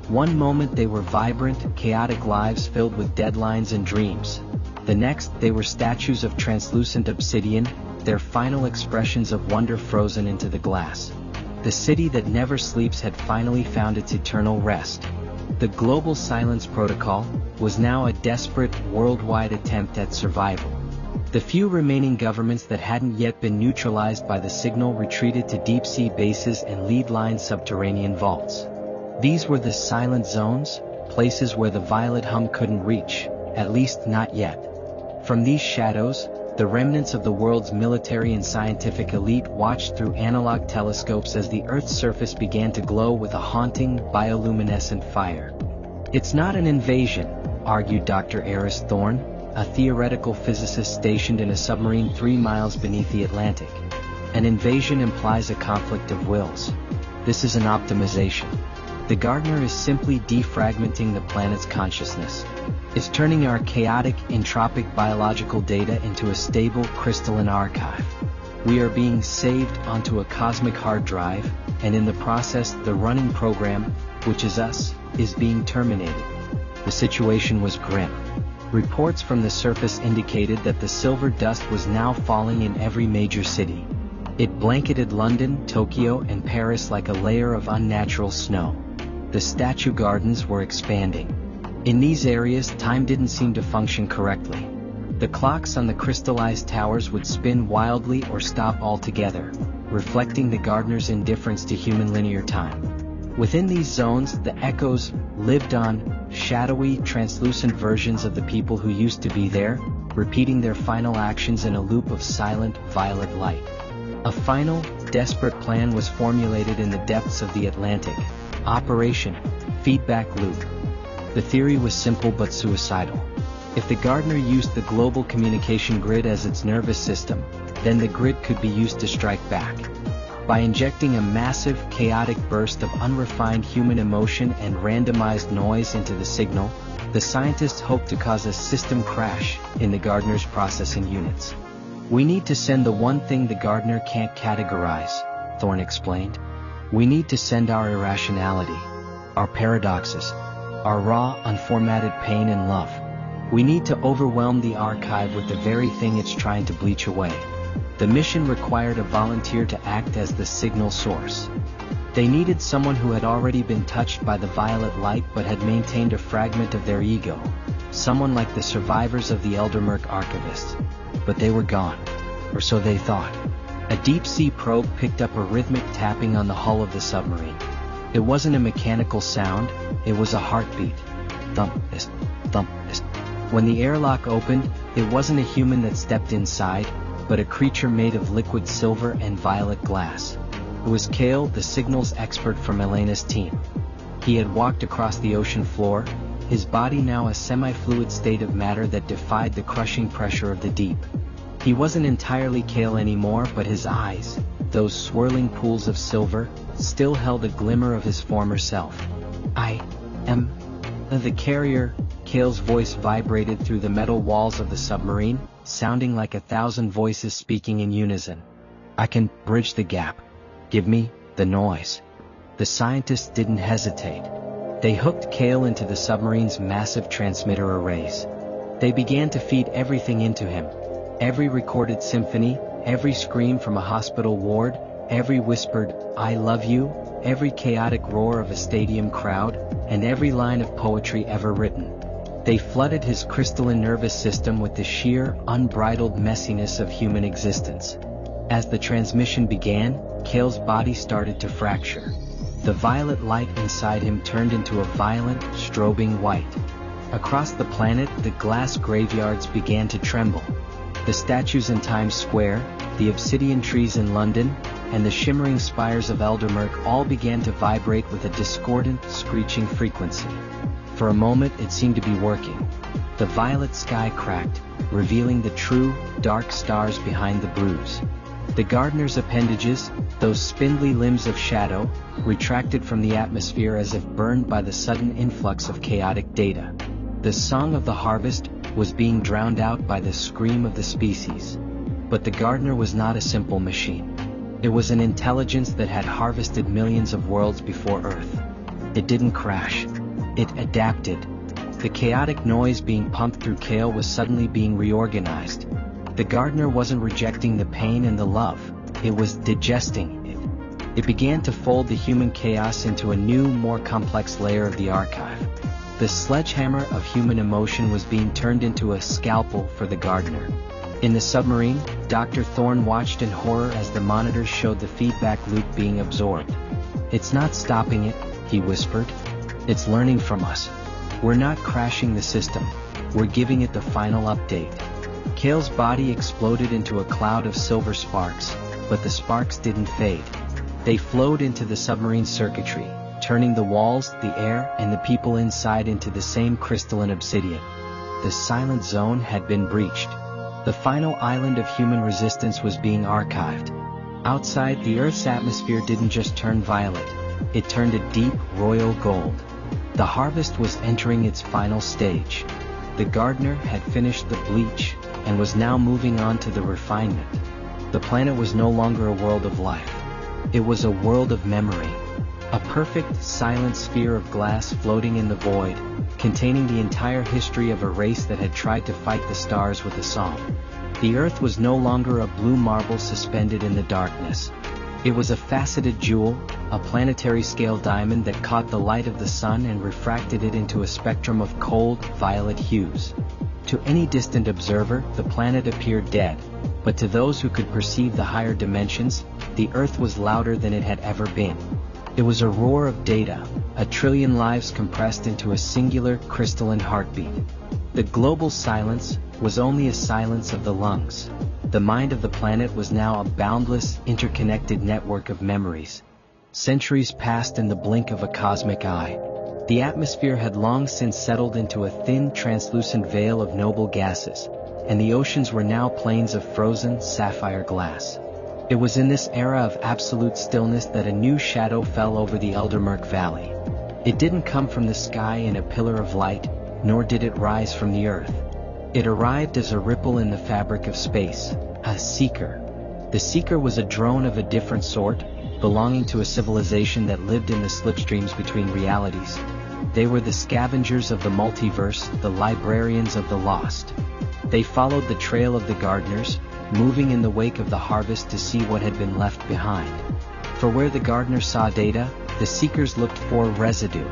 One moment they were vibrant, chaotic lives filled with deadlines and dreams. The next, they were statues of translucent obsidian, their final expressions of wonder frozen into the glass. The city that never sleeps had finally found its eternal rest. The Global Silence Protocol was now a desperate, worldwide attempt at survival. The few remaining governments that hadn't yet been neutralized by the signal retreated to deep-sea bases and lead-line subterranean vaults. These were the silent zones, places where the violet hum couldn't reach, at least not yet. From these shadows, the remnants of the world's military and scientific elite watched through analog telescopes as the Earth's surface began to glow with a haunting, bioluminescent fire. "It's not an invasion," argued Dr. Eris Thorne, a theoretical physicist stationed in a submarine 3 miles beneath the Atlantic. "An invasion implies a conflict of wills. This is an optimization. The gardener is simply defragmenting the planet's consciousness. It's turning our chaotic, entropic biological data into a stable, crystalline archive. We are being saved onto a cosmic hard drive, and in the process, the running program, which is us, is being terminated." The situation was grim. Reports from the surface indicated that the silver dust was now falling in every major city. It blanketed London, Tokyo, and Paris like a layer of unnatural snow. The statue gardens were expanding. In these areas, time didn't seem to function correctly. The clocks on the crystallized towers would spin wildly or stop altogether, reflecting the gardener's indifference to human linear time. Within these zones, the echoes lived on, shadowy, translucent versions of the people who used to be there, repeating their final actions in a loop of silent, violet light. A final, desperate plan was formulated in the depths of the Atlantic. Operation Feedback Loop. The theory was simple but suicidal. If the gardener used the global communication grid as its nervous system, then the grid could be used to strike back. By injecting a massive, chaotic burst of unrefined human emotion and randomized noise into the signal, the scientists hoped to cause a system crash in the gardener's processing units. "We need to send the one thing the gardener can't categorize," Thorne explained. "We need to send our irrationality, our paradoxes, our raw, unformatted pain and love. We need to overwhelm the archive with the very thing it's trying to bleach away." The mission required a volunteer to act as the signal source. They needed someone who had already been touched by the violet light but had maintained a fragment of their ego. Someone like the survivors of the Eldermurk archivists. But they were gone. Or so they thought. A deep-sea probe picked up a rhythmic tapping on the hull of the submarine. It wasn't a mechanical sound, it was a heartbeat. Thump, thump. When the airlock opened, it wasn't a human that stepped inside, but a creature made of liquid silver and violet glass. It was Kale, the signals expert from Elena's team. He had walked across the ocean floor, his body now a semi-fluid state of matter that defied the crushing pressure of the deep. He wasn't entirely Kale anymore, but his eyes, those swirling pools of silver, still held a glimmer of his former self. I am the carrier. Kale's voice vibrated through the metal walls of the submarine, sounding like 1,000 voices speaking in unison. I can bridge the gap. Give me the noise. The scientists didn't hesitate. They hooked Kale into the submarine's massive transmitter arrays. They began to feed everything into him. Every recorded symphony, every scream from a hospital ward, every whispered, "I love you," every chaotic roar of a stadium crowd, and every line of poetry ever written. They flooded his crystalline nervous system with the sheer, unbridled messiness of human existence. As the transmission began, Kale's body started to fracture. The violet light inside him turned into a violent, strobing white. Across the planet, the glass graveyards began to tremble. The statues in Times Square, the obsidian trees in London, and the shimmering spires of Eldermurk all began to vibrate with a discordant, screeching frequency. For a moment it seemed to be working. The violet sky cracked, revealing the true, dark stars behind the bruise. The gardener's appendages, those spindly limbs of shadow, retracted from the atmosphere as if burned by the sudden influx of chaotic data. The song of the harvest was being drowned out by the scream of the species. But the gardener was not a simple machine. It was an intelligence that had harvested millions of worlds before Earth. It didn't crash. It adapted. The chaotic noise being pumped through Kale was suddenly being reorganized. The gardener wasn't rejecting the pain and the love, it was digesting it. It began to fold the human chaos into a new, more complex layer of the archive. The sledgehammer of human emotion was being turned into a scalpel for the gardener. In the submarine, Dr. Thorne watched in horror as the monitors showed the feedback loop being absorbed. "It's not stopping it," he whispered. "It's learning from us. We're not crashing the system, we're giving it the final update." Kale's body exploded into a cloud of silver sparks, but the sparks didn't fade. They flowed into the submarine circuitry, turning the walls, the air, and the people inside into the same crystalline obsidian. The silent zone had been breached. The final island of human resistance was being archived. Outside, the Earth's atmosphere didn't just turn violet, it turned a deep, royal gold. The harvest was entering its final stage. The gardener had finished the bleach, and was now moving on to the refinement. The planet was no longer a world of life. It was a world of memory. A perfect, silent sphere of glass floating in the void, containing the entire history of a race that had tried to fight the stars with a song. The Earth was no longer a blue marble suspended in the darkness. It was a faceted jewel, a planetary-scale diamond that caught the light of the sun and refracted it into a spectrum of cold, violet hues. To any distant observer, the planet appeared dead, but to those who could perceive the higher dimensions, the Earth was louder than it had ever been. It was a roar of data, a trillion lives compressed into a singular, crystalline heartbeat. The global silence was only a silence of the lungs. The mind of the planet was now a boundless, interconnected network of memories. Centuries passed in the blink of a cosmic eye. The atmosphere had long since settled into a thin, translucent veil of noble gases, and the oceans were now plains of frozen, sapphire glass. It was in this era of absolute stillness that a new shadow fell over the Eldermurk Valley. It didn't come from the sky in a pillar of light, nor did it rise from the earth. It arrived as a ripple in the fabric of space, a seeker. The seeker was a drone of a different sort, belonging to a civilization that lived in the slipstreams between realities. They were the scavengers of the multiverse, the librarians of the lost. They followed the trail of the gardeners, moving in the wake of the harvest to see what had been left behind. For where the gardener saw data, the seekers looked for residue,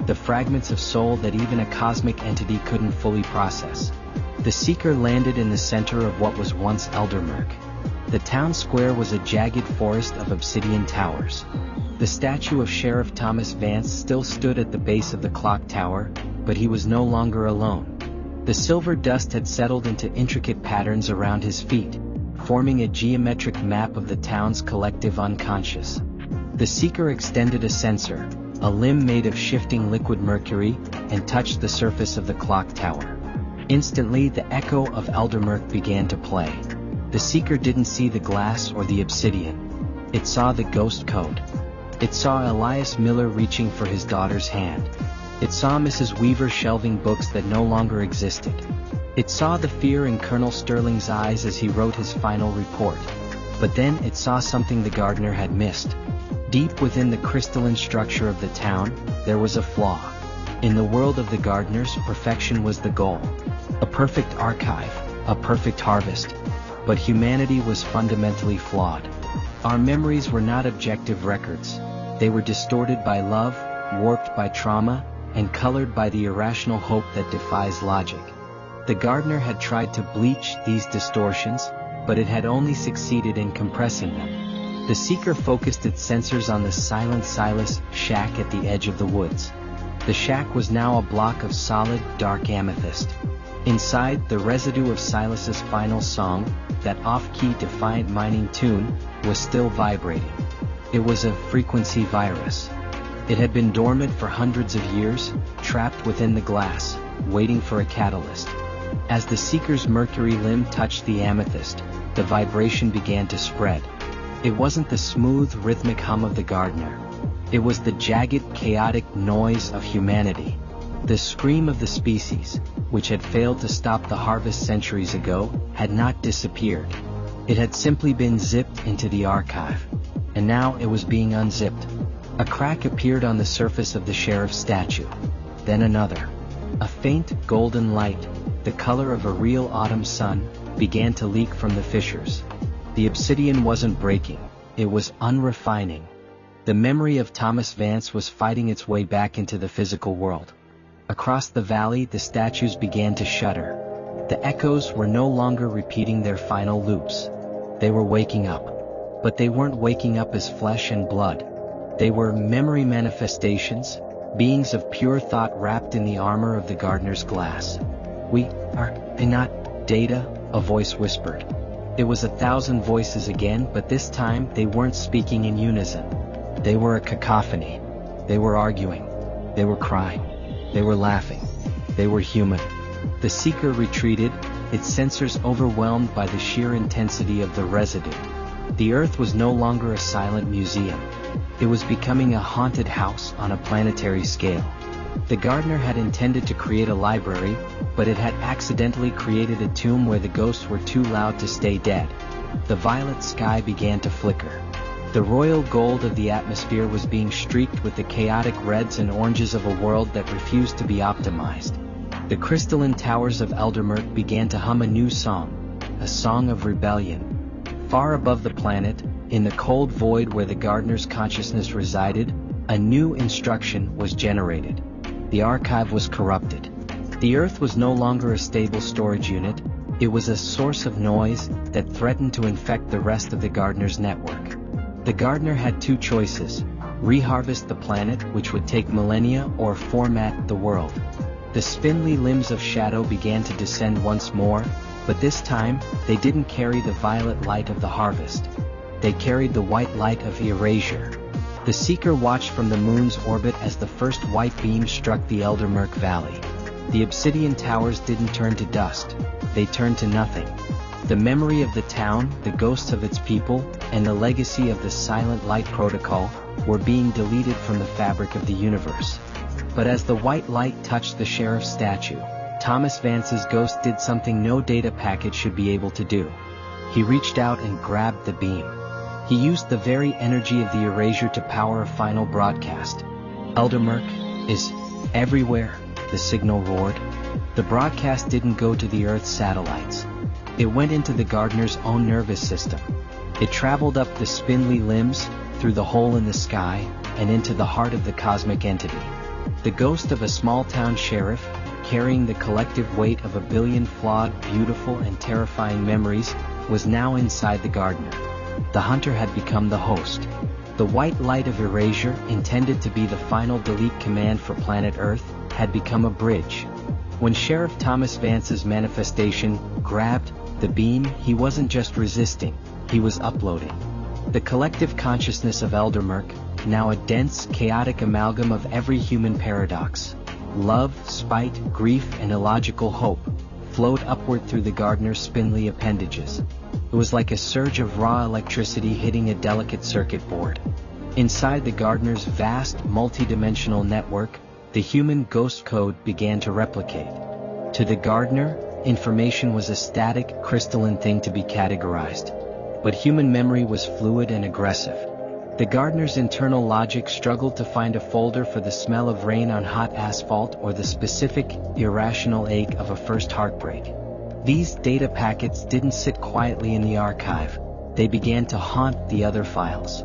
the fragments of soul that even a cosmic entity couldn't fully process. The seeker landed in the center of what was once Eldermurk. The town square was a jagged forest of obsidian towers. The statue of Sheriff Thomas Vance still stood at the base of the clock tower, but he was no longer alone. The silver dust had settled into intricate patterns around his feet, forming a geometric map of the town's collective unconscious. The seeker extended a sensor, a limb made of shifting liquid mercury, and touched the surface of the clock tower. Instantly, the echo of Eldermurk began to play. The seeker didn't see the glass or the obsidian. It saw the ghost code. It saw Elias Miller reaching for his daughter's hand. It saw Mrs. Weaver shelving books that no longer existed. It saw the fear in Colonel Sterling's eyes as he wrote his final report. But then it saw something the gardener had missed. Deep within the crystalline structure of the town, there was a flaw. In the world of the gardeners, perfection was the goal. A perfect archive, a perfect harvest. But humanity was fundamentally flawed. Our memories were not objective records. They were distorted by love, warped by trauma, and colored by the irrational hope that defies logic. The gardener had tried to bleach these distortions, but it had only succeeded in compressing them. The seeker focused its sensors on the silent Silas shack at the edge of the woods. The shack was now a block of solid, dark amethyst. Inside, the residue of Silas's final song, that off-key defiant mining tune, was still vibrating. It was a frequency virus. It had been dormant for hundreds of years, trapped within the glass, waiting for a catalyst. As the seeker's mercury limb touched the amethyst, the vibration began to spread. It wasn't the smooth, rhythmic hum of the gardener. It was the jagged, chaotic noise of humanity. The scream of the species, which had failed to stop the harvest centuries ago, had not disappeared. It had simply been zipped into the archive. And now it was being unzipped. A crack appeared on the surface of the sheriff's statue. Then another. A faint, golden light, the color of a real autumn sun, began to leak from the fissures. The obsidian wasn't breaking, it was unrefining. The memory of Thomas Vance was fighting its way back into the physical world. Across the valley, the statues began to shudder. The echoes were no longer repeating their final loops. They were waking up. But they weren't waking up as flesh and blood. They were memory manifestations, beings of pure thought wrapped in the armor of the gardener's glass. "We are not data," a voice whispered. It was 1,000 voices again, but this time they weren't speaking in unison. They were a cacophony. They were arguing. They were crying. They were laughing. They were human. The seeker retreated, its sensors overwhelmed by the sheer intensity of the residue. The earth was no longer a silent museum. It was becoming a haunted house on a planetary scale. The gardener had intended to create a library, but it had accidentally created a tomb where the ghosts were too loud to stay dead. The violet sky began to flicker. The royal gold of the atmosphere was being streaked with the chaotic reds and oranges of a world that refused to be optimized. The crystalline towers of Eldermurk began to hum a new song, a song of rebellion. Far above the planet, in the cold void where the gardener's consciousness resided, a new instruction was generated. The archive was corrupted. The earth was no longer a stable storage unit, it was a source of noise that threatened to infect the rest of the gardener's network. The gardener had two choices: reharvest the planet, which would take millennia, or format the world. The spindly limbs of shadow began to descend once more, but this time, they didn't carry the violet light of the harvest. They carried the white light of erasure. The seeker watched from the moon's orbit as the first white beam struck the Eldermurk Valley. The obsidian towers didn't turn to dust, they turned to nothing. The memory of the town, the ghosts of its people, and the legacy of the Silent Light Protocol were being deleted from the fabric of the universe. But as the white light touched the sheriff's statue, Thomas Vance's ghost did something no data package should be able to do. He reached out and grabbed the beam. He used the very energy of the erasure to power a final broadcast. "Eldermurk is everywhere," the signal roared. The broadcast didn't go to the Earth's satellites. It went into the gardener's own nervous system. It traveled up the spindly limbs, through the hole in the sky, and into the heart of the cosmic entity. The ghost of a small-town sheriff, carrying the collective weight of a billion flawed, beautiful, and terrifying memories, was now inside the gardener. The hunter had become the host. The white light of erasure, intended to be the final delete command for planet Earth, had become a bridge. When Sheriff Thomas Vance's manifestation grabbed the beam, he wasn't just resisting, he was uploading. The collective consciousness of Eldermurk, now a dense, chaotic amalgam of every human paradox, love, spite, grief, and illogical hope, flowed upward through the gardener's spindly appendages. It was like a surge of raw electricity hitting a delicate circuit board. Inside the gardener's vast, multi-dimensional network, the human ghost code began to replicate. To the gardener, information was a static, crystalline thing to be categorized. But human memory was fluid and aggressive. The gardener's internal logic struggled to find a folder for the smell of rain on hot asphalt or the specific, irrational ache of a first heartbreak. These data packets didn't sit quietly in the archive. They began to haunt the other files.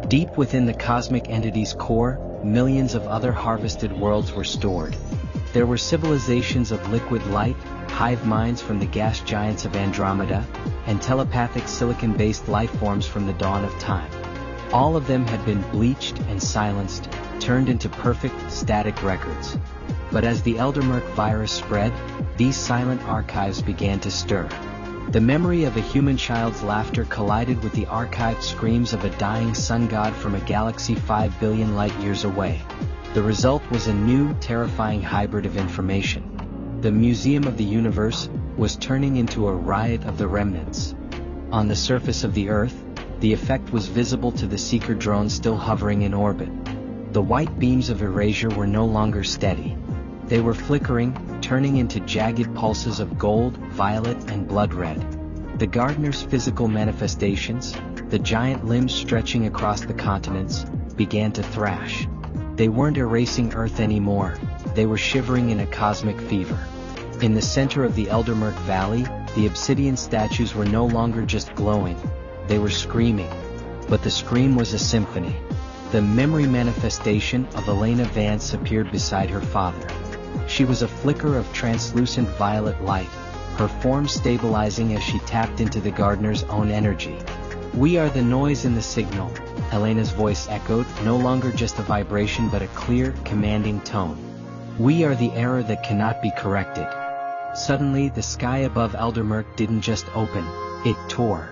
Deep within the cosmic entity's core, millions of other harvested worlds were stored. There were civilizations of liquid light, hive minds from the gas giants of Andromeda, and telepathic silicon-based life forms from the dawn of time. All of them had been bleached and silenced, turned into perfect, static records. But as the Eldermurk virus spread, these silent archives began to stir. The memory of a human child's laughter collided with the archived screams of a dying sun god from a galaxy 5 billion light-years away. The result was a new, terrifying hybrid of information. The Museum of the Universe was turning into a riot of the remnants. On the surface of the Earth, the effect was visible to the seeker drones still hovering in orbit. The white beams of erasure were no longer steady. They were flickering, turning into jagged pulses of gold, violet, and blood red. The gardener's physical manifestations, the giant limbs stretching across the continents, began to thrash. They weren't erasing Earth anymore, they were shivering in a cosmic fever. In the center of the Eldermurk Valley, the Obsidian statues were no longer just glowing, they were screaming. But the scream was a symphony. The memory manifestation of Elena Vance appeared beside her father. She was a flicker of translucent violet light, her form stabilizing as she tapped into the gardener's own energy. "We are the noise in the signal," Elena's voice echoed, no longer just a vibration but a clear, commanding tone. "We are the error that cannot be corrected." Suddenly, the sky above Eldermurk didn't just open, it tore.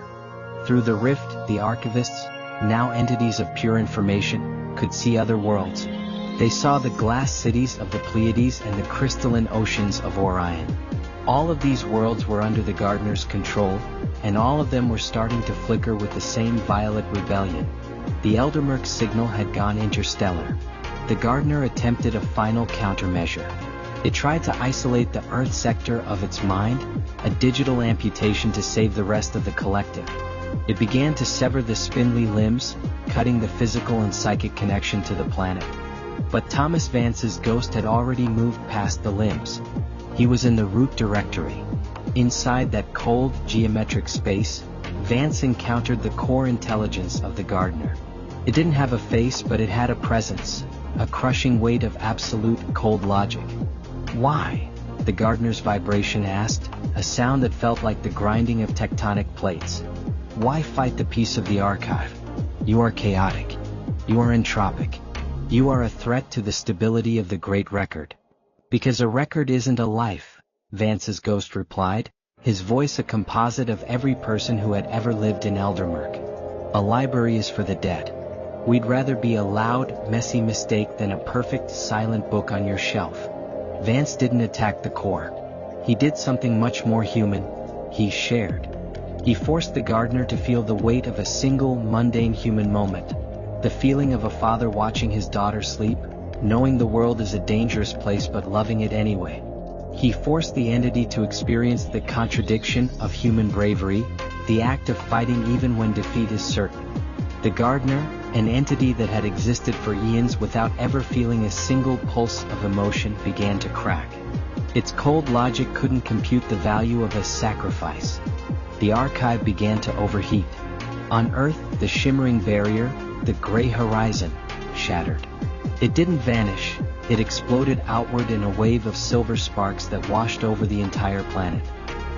Through the rift, the archivists, now entities of pure information, could see other worlds. They saw the glass cities of the Pleiades and the crystalline oceans of Orion. All of these worlds were under the gardener's control, and all of them were starting to flicker with the same violet rebellion. The Eldermurk signal had gone interstellar. The gardener attempted a final countermeasure. It tried to isolate the Earth sector of its mind, a digital amputation to save the rest of the collective. It began to sever the spindly limbs, cutting the physical and psychic connection to the planet. But Thomas Vance's ghost had already moved past the limbs. He was in the root directory. Inside that cold, geometric space, Vance encountered the core intelligence of the gardener. It didn't have a face, but it had a presence, a crushing weight of absolute, cold logic. "Why?" the gardener's vibration asked, a sound that felt like the grinding of tectonic plates. "Why fight the peace of the archive? You are chaotic. You are entropic. You are a threat to the stability of the great record." "Because a record isn't a life," Vance's ghost replied, his voice a composite of every person who had ever lived in Eldermurk. "A library is for the dead. We'd rather be a loud, messy mistake than a perfect, silent book on your shelf." Vance didn't attack the core. He did something much more human. He shared. He forced the gardener to feel the weight of a single, mundane human moment. The feeling of a father watching his daughter sleep, knowing the world is a dangerous place but loving it anyway. He forced the entity to experience the contradiction of human bravery, the act of fighting even when defeat is certain. The gardener, an entity that had existed for eons without ever feeling a single pulse of emotion, began to crack. Its cold logic couldn't compute the value of a sacrifice. The archive began to overheat. On Earth, the shimmering barrier, the gray horizon, shattered. It didn't vanish, it exploded outward in a wave of silver sparks that washed over the entire planet.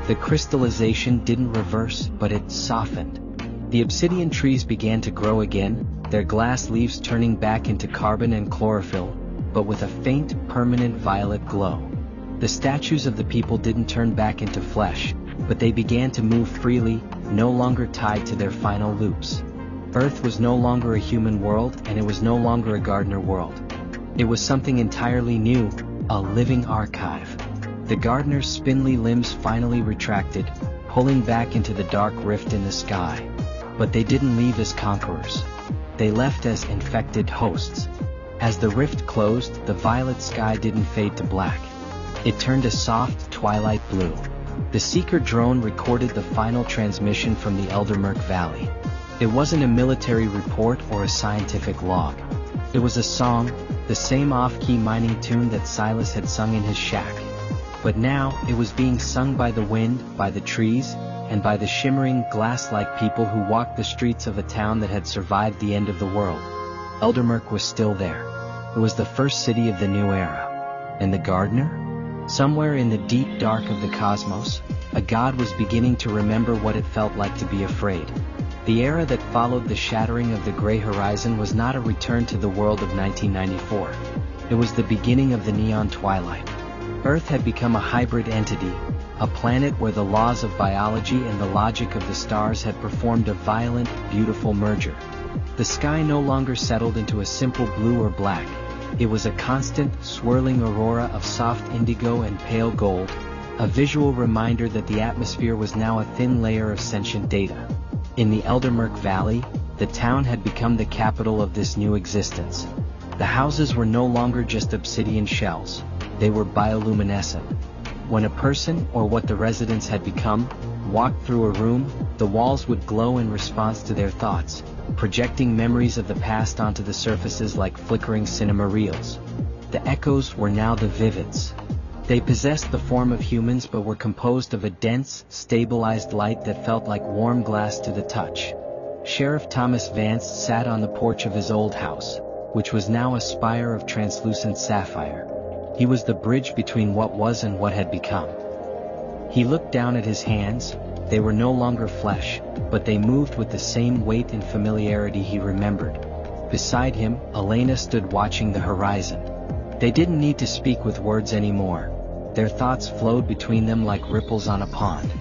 The crystallization didn't reverse, but it softened. The obsidian trees began to grow again, their glass leaves turning back into carbon and chlorophyll, but with a faint, permanent violet glow. The statues of the people didn't turn back into flesh, but they began to move freely, no longer tied to their final loops. Earth was no longer a human world, and it was no longer a gardener world. It was something entirely new, a living archive. The gardener's spindly limbs finally retracted, pulling back into the dark rift in the sky. But they didn't leave as conquerors. They left as infected hosts. As the rift closed, the violet sky didn't fade to black. It turned a soft, twilight blue. The Seeker drone recorded the final transmission from the Eldermurk Valley. It wasn't a military report or a scientific log. It was a song, the same off-key mining tune that Silas had sung in his shack. But now, it was being sung by the wind, by the trees, and by the shimmering, glass-like people who walked the streets of a town that had survived the end of the world. Eldermurk was still there. It was the first city of the new era. And the gardener? Somewhere in the deep dark of the cosmos, a god was beginning to remember what it felt like to be afraid. The era that followed the shattering of the gray horizon was not a return to the world of 1994. It was the beginning of the neon twilight. Earth had become a hybrid entity, a planet where the laws of biology and the logic of the stars had performed a violent, beautiful merger. The sky no longer settled into a simple blue or black. It was a constant, swirling aurora of soft indigo and pale gold, a visual reminder that the atmosphere was now a thin layer of sentient data. In the Eldermurk Valley, the town had become the capital of this new existence. The houses were no longer just obsidian shells, they were bioluminescent. When a person, or what the residents had become, walked through a room, the walls would glow in response to their thoughts, projecting memories of the past onto the surfaces like flickering cinema reels. The echoes were now the vivids. They possessed the form of humans but were composed of a dense, stabilized light that felt like warm glass to the touch. Sheriff Thomas Vance sat on the porch of his old house, which was now a spire of translucent sapphire. He was the bridge between what was and what had become. He looked down at his hands. They were no longer flesh, but they moved with the same weight and familiarity he remembered. Beside him, Elena stood watching the horizon. They didn't need to speak with words anymore. Their thoughts flowed between them like ripples on a pond.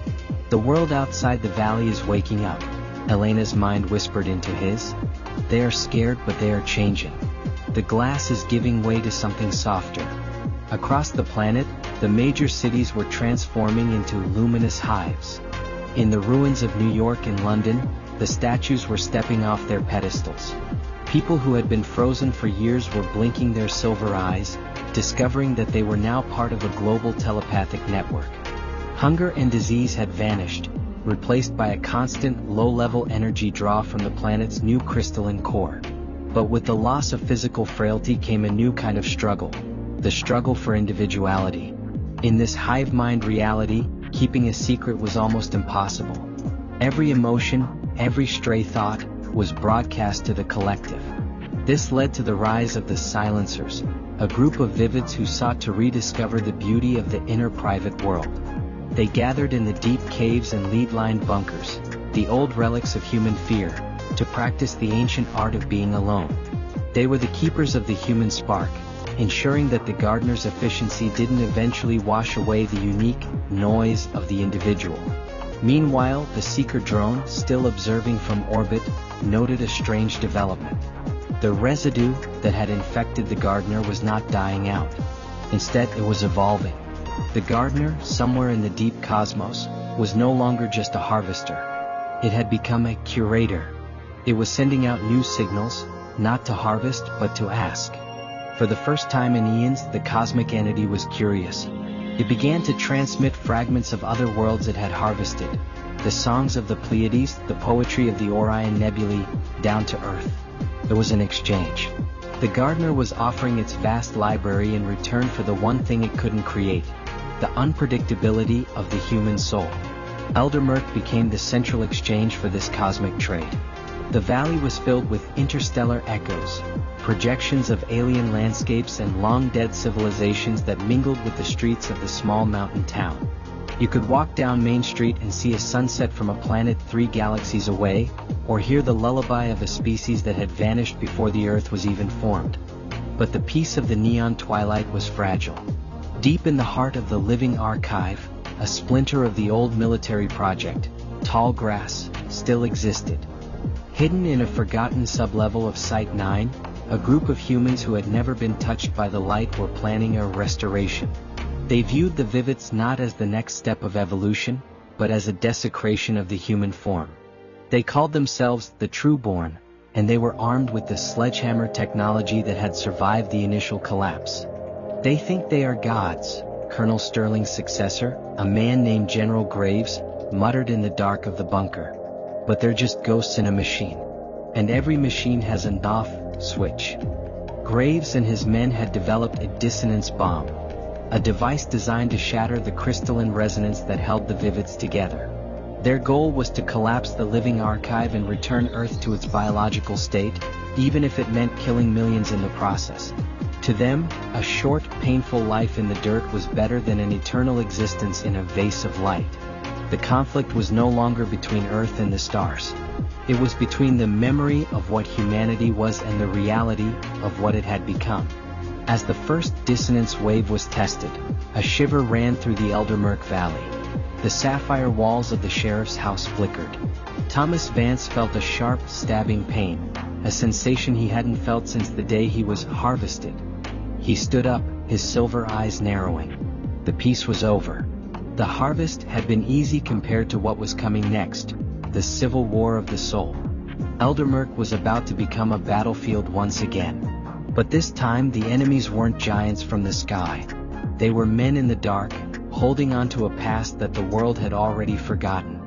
The world outside the valley is waking up, Elena's mind whispered into his. They are scared, but they are changing. The glass is giving way to something softer. Across the planet, the major cities were transforming into luminous hives. In the ruins of New York and London, the statues were stepping off their pedestals. People who had been frozen for years were blinking their silver eyes, discovering that they were now part of a global telepathic network. Hunger and disease had vanished, replaced by a constant, low-level energy draw from the planet's new crystalline core. But with the loss of physical frailty came a new kind of struggle, the struggle for individuality. In this hive-mind reality, keeping a secret was almost impossible. Every emotion, every stray thought, was broadcast to the collective. This led to the rise of the Silencers, a group of vivids who sought to rediscover the beauty of the inner private world. They gathered in the deep caves and lead-lined bunkers, the old relics of human fear, to practice the ancient art of being alone. They were the keepers of the human spark, ensuring that the gardener's efficiency didn't eventually wash away the unique noise of the individual. Meanwhile, the Seeker drone, still observing from orbit, noted a strange development. The residue that had infected the gardener was not dying out. Instead, it was evolving. The gardener, somewhere in the deep cosmos, was no longer just a harvester. It had become a curator. It was sending out new signals, not to harvest, but to ask. For the first time in eons, the cosmic entity was curious. It began to transmit fragments of other worlds it had harvested, the songs of the Pleiades, the poetry of the Orion nebulae, down to Earth. There was an exchange. The gardener was offering its vast library in return for the one thing it couldn't create. the unpredictability of the human soul. Eldermurk became the central exchange for this cosmic trade. The valley was filled with interstellar echoes, projections of alien landscapes and long-dead civilizations that mingled with the streets of the small mountain town. You could walk down Main Street and see a sunset from a planet 3 galaxies away, or hear the lullaby of a species that had vanished before the Earth was even formed. But the peace of the neon twilight was fragile. Deep in the heart of the living archive, a splinter of the old military project, tall grass, still existed. Hidden in a forgotten sublevel of Site 9, a group of humans who had never been touched by the light were planning a restoration. They viewed the Vivets not as the next step of evolution, but as a desecration of the human form. They called themselves the Trueborn, and they were armed with the sledgehammer technology that had survived the initial collapse. They think they are gods, Colonel Sterling's successor, a man named General Graves, muttered in the dark of the bunker. But they're just ghosts in a machine. And every machine has an off switch. Graves and his men had developed a dissonance bomb, a device designed to shatter the crystalline resonance that held the Vivets together. Their goal was to collapse the living archive and return Earth to its biological state, even if it meant killing millions in the process. To them, a short, painful life in the dirt was better than an eternal existence in a vase of light. The conflict was no longer between Earth and the stars. It was between the memory of what humanity was and the reality of what it had become. As the first dissonance wave was tested, a shiver ran through the Eldermurk Valley. The sapphire walls of the sheriff's house flickered. Thomas Vance felt a sharp, stabbing pain, a sensation he hadn't felt since the day he was harvested. He stood up, his silver eyes narrowing. The peace was over. The harvest had been easy compared to what was coming next, the civil war of the soul. Eldermurk was about to become a battlefield once again. But this time the enemies weren't giants from the sky. They were men in the dark, holding on to a past that the world had already forgotten.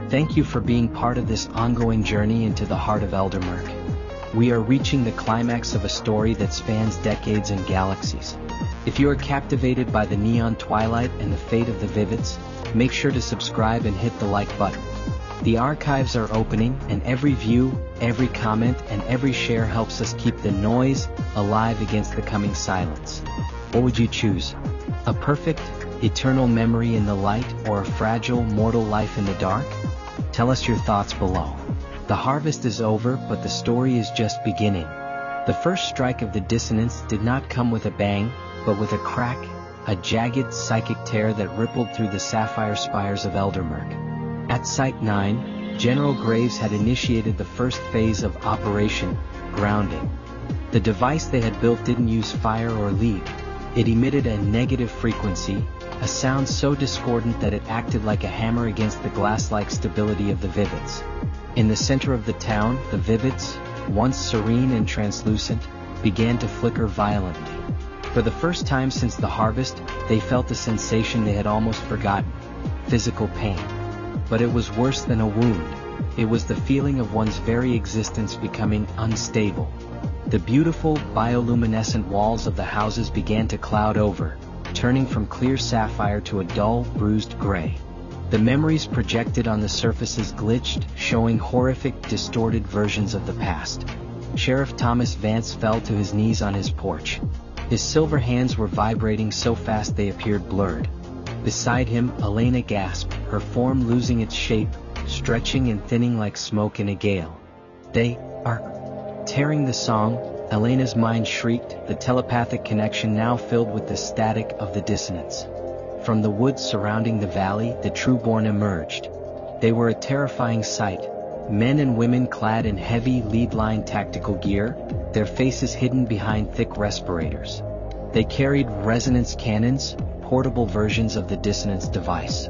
Thank you for being part of this ongoing journey into the heart of Eldermurk. We are reaching the climax of a story that spans decades and galaxies. If you are captivated by the neon twilight and the fate of the Vivets, make sure to subscribe and hit the like button. The archives are opening, and every view, every comment, and every share helps us keep the noise alive against the coming silence. What would you choose? A perfect, eternal memory in the light, or a fragile, mortal life in the dark? Tell us your thoughts below. The harvest is over, but the story is just beginning. The first strike of the dissonance did not come with a bang, but with a crack, a jagged psychic tear that rippled through the sapphire spires of Eldermurk. At Site 9, General Graves had initiated the first phase of Operation Grounding. The device they had built didn't use fire or lead. It emitted a negative frequency, a sound so discordant that it acted like a hammer against the glass-like stability of the Vivets. In the center of the town, the Vivets, once serene and translucent, began to flicker violently. For the first time since the harvest, they felt a sensation they had almost forgotten: physical pain. But it was worse than a wound. It was the feeling of one's very existence becoming unstable. The beautiful, bioluminescent walls of the houses began to cloud over, turning from clear sapphire to a dull, bruised gray. The memories projected on the surfaces glitched, showing horrific, distorted versions of the past. Sheriff Thomas Vance fell to his knees on his porch. His silver hands were vibrating so fast they appeared blurred. Beside him, Elena gasped, her form losing its shape, stretching and thinning like smoke in a gale. "They are tearing the song," Elena's mind shrieked, the telepathic connection now filled with the static of the dissonance. From the woods surrounding the valley, the Trueborn emerged. They were a terrifying sight, men and women clad in heavy, lead-lined tactical gear, their faces hidden behind thick respirators. They carried resonance cannons, portable versions of the dissonance device.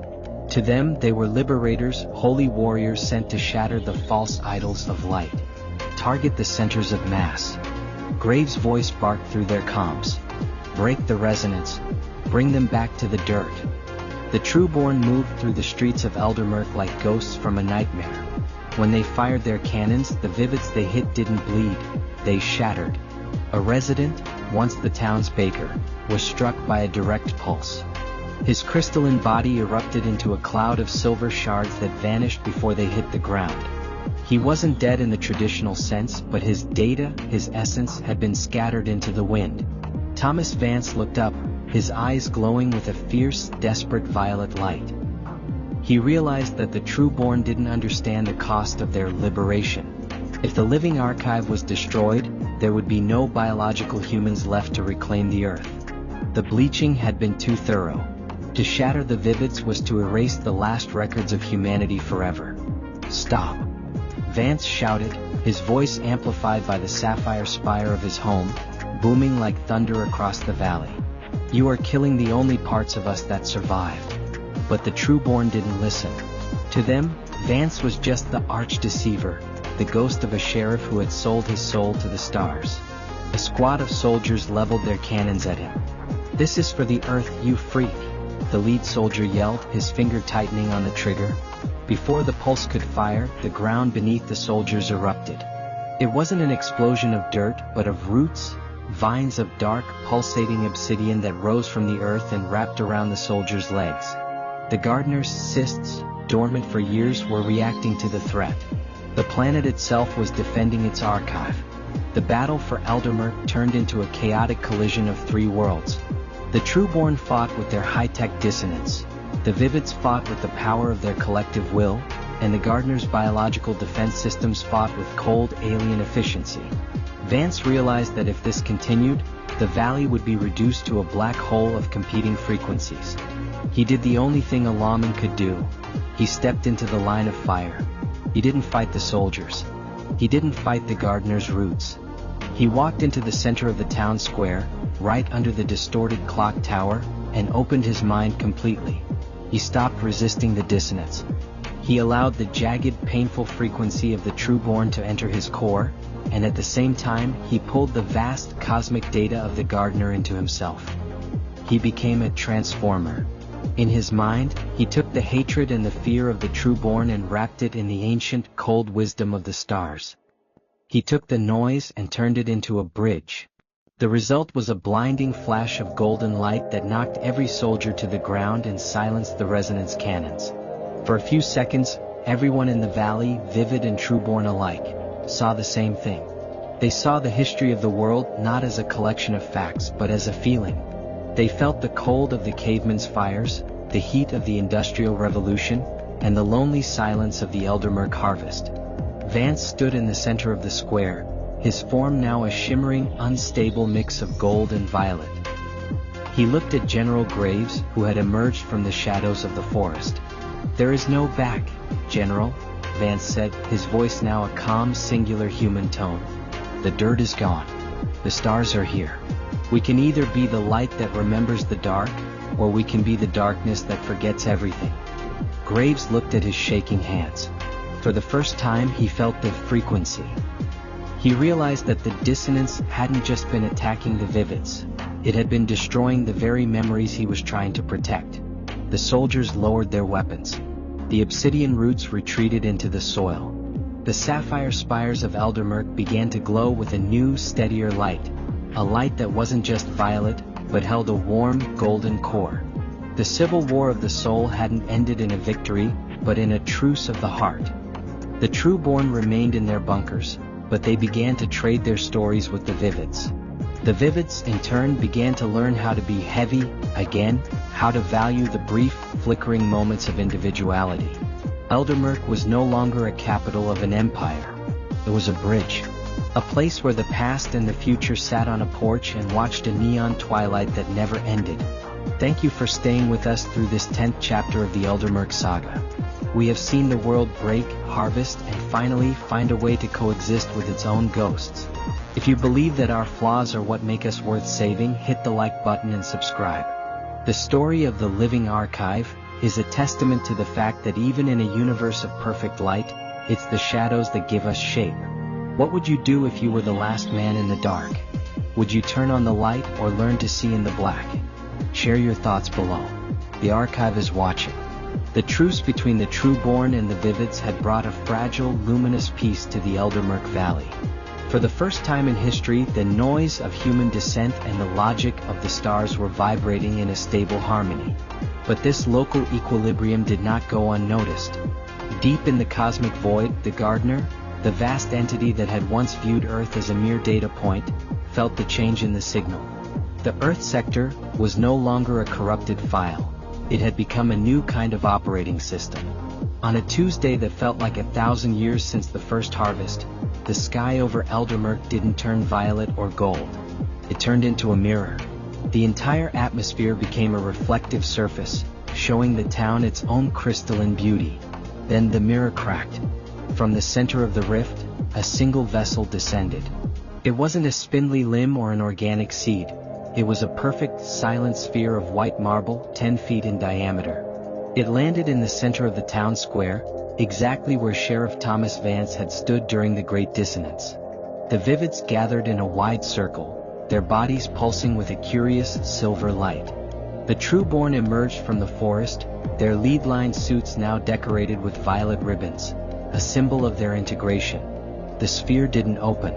To them, they were liberators, holy warriors sent to shatter the false idols of light. Target the centers of mass. Graves' voice barked through their comms. Break the resonance. Bring them back to the dirt. The Trueborn moved through the streets of Eldermurk like ghosts from a nightmare. When they fired their cannons, the Vivets they hit didn't bleed, they shattered. A resident, once the town's baker, was struck by a direct pulse. His crystalline body erupted into a cloud of silver shards that vanished before they hit the ground. He wasn't dead in the traditional sense, but his data, his essence, had been scattered into the wind. Thomas Vance looked up, his eyes glowing with a fierce, desperate violet light. He realized that the Trueborn didn't understand the cost of their liberation. If the living archive was destroyed, there would be no biological humans left to reclaim the Earth. The bleaching had been too thorough. To shatter the Vivids was to erase the last records of humanity forever. "Stop!" Vance shouted, his voice amplified by the sapphire spire of his home, booming like thunder across the valley. "You are killing the only parts of us that survived." But the Trueborn didn't listen. To them, Vance was just the arch-deceiver, the ghost of a sheriff who had sold his soul to the stars. A squad of soldiers leveled their cannons at him. "This is for the Earth, you freak," the lead soldier yelled, his finger tightening on the trigger. Before the pulse could fire, the ground beneath the soldiers erupted. It wasn't an explosion of dirt, but of roots, vines of dark, pulsating obsidian that rose from the earth and wrapped around the soldiers' legs. The gardener's cysts, dormant for years, were reacting to the threat. The planet itself was defending its archive. The battle for Eldermurk turned into a chaotic collision of three worlds. The Trueborn fought with their high-tech dissonance. The Vivids fought with the power of their collective will, and the gardener's biological defense systems fought with cold alien efficiency. Vance realized that if this continued, the valley would be reduced to a black hole of competing frequencies. He did the only thing a lawman could do. He stepped into the line of fire. He didn't fight the soldiers. He didn't fight the gardener's roots. He walked into the center of the town square, right under the distorted clock tower, and opened his mind completely. He stopped resisting the dissonance. He allowed the jagged, painful frequency of the Trueborn to enter his core, and at the same time, he pulled the vast cosmic data of the gardener into himself. He became a transformer. In his mind, he took the hatred and the fear of the Trueborn and wrapped it in the ancient, cold wisdom of the stars. He took the noise and turned it into a bridge. The result was a blinding flash of golden light that knocked every soldier to the ground and silenced the resonance cannons. For a few seconds, everyone in the valley, Vivid and Trueborn alike, saw the same thing. They saw the history of the world not as a collection of facts but as a feeling. They felt the cold of the cavemen's fires, the heat of the Industrial Revolution, and the lonely silence of the Eldermurk harvest. Vance stood in the center of the square, his form now a shimmering, unstable mix of gold and violet. He looked at General Graves, who had emerged from the shadows of the forest. "There is no back, General," Vance said, his voice now a calm, singular human tone. "The dirt is gone. The stars are here. We can either be the light that remembers the dark, or we can be the darkness that forgets everything." Graves looked at his shaking hands. For the first time he felt the frequency. He realized that the dissonance hadn't just been attacking the Vivids. It had been destroying the very memories he was trying to protect. The soldiers lowered their weapons. The obsidian roots retreated into the soil. The sapphire spires of Eldermurk began to glow with a new, steadier light. A light that wasn't just violet, but held a warm, golden core. The civil war of the soul hadn't ended in a victory, but in a truce of the heart. The Trueborn remained in their bunkers, but they began to trade their stories with the Vivids. The Vivids, in turn, began to learn how to be heavy, again, how to value the brief, flickering moments of individuality. Eldermurk was no longer a capital of an empire. It was a bridge. A place where the past and the future sat on a porch and watched a neon twilight that never ended. Thank you for staying with us through this 10th chapter of the Eldermurk saga. We have seen the world break, harvest, and finally find a way to coexist with its own ghosts. If you believe that our flaws are what make us worth saving, hit the like button and subscribe. The story of the Living Archive is a testament to the fact that even in a universe of perfect light, it's the shadows that give us shape. What would you do if you were the last man in the dark? Would you turn on the light or learn to see in the black? Share your thoughts below. The archive is watching. The truce between the Trueborn and the Vivids had brought a fragile, luminous peace to the Eldermurk Valley. For the first time in history, the noise of human descent and the logic of the stars were vibrating in a stable harmony. But this local equilibrium did not go unnoticed. Deep in the cosmic void, the gardener, the vast entity that had once viewed Earth as a mere data point, felt the change in the signal. The Earth sector was no longer a corrupted file. It had become a new kind of operating system. On a Tuesday that felt like 1,000 years since the first harvest, the sky over Eldermurk didn't turn violet or gold. It turned into a mirror. The entire atmosphere became a reflective surface, showing the town its own crystalline beauty. Then the mirror cracked. From the center of the rift, a single vessel descended. It wasn't a spindly limb or an organic seed. It was a perfect, silent sphere of white marble, 10 feet in diameter. It landed in the center of the town square, exactly where Sheriff Thomas Vance had stood during the Great Dissonance. The Vivids gathered in a wide circle, their bodies pulsing with a curious, silver light. The Trueborn emerged from the forest, their lead-lined suits now decorated with violet ribbons, a symbol of their integration. The sphere didn't open.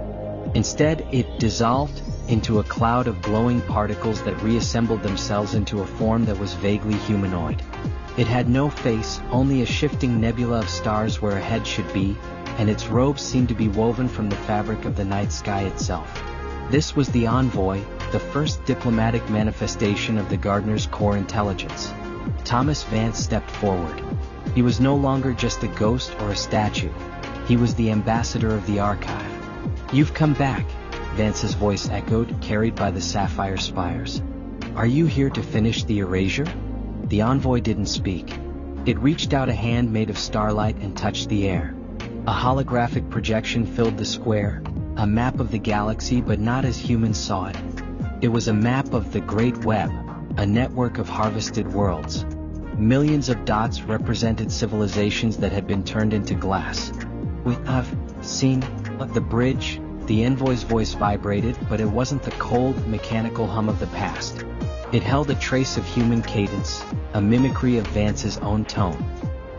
Instead, it dissolved into a cloud of glowing particles that reassembled themselves into a form that was vaguely humanoid. It had no face, only a shifting nebula of stars where a head should be, and its robes seemed to be woven from the fabric of the night sky itself. This was the envoy, the first diplomatic manifestation of the gardener's core intelligence. Thomas Vance stepped forward. He was no longer just a ghost or a statue. He was the ambassador of the archive. "You've come back," Vance's voice echoed, carried by the sapphire spires. "Are you here to finish the erasure?" The envoy didn't speak. It reached out a hand made of starlight and touched the air. A holographic projection filled the square, a map of the galaxy, but not as humans saw it. It was a map of the Great Web, a network of harvested worlds. Millions of dots represented civilizations that had been turned into glass. "I've seen the bridge," the envoy's voice vibrated, but it wasn't the cold, mechanical hum of the past. It held a trace of human cadence, a mimicry of Vance's own tone.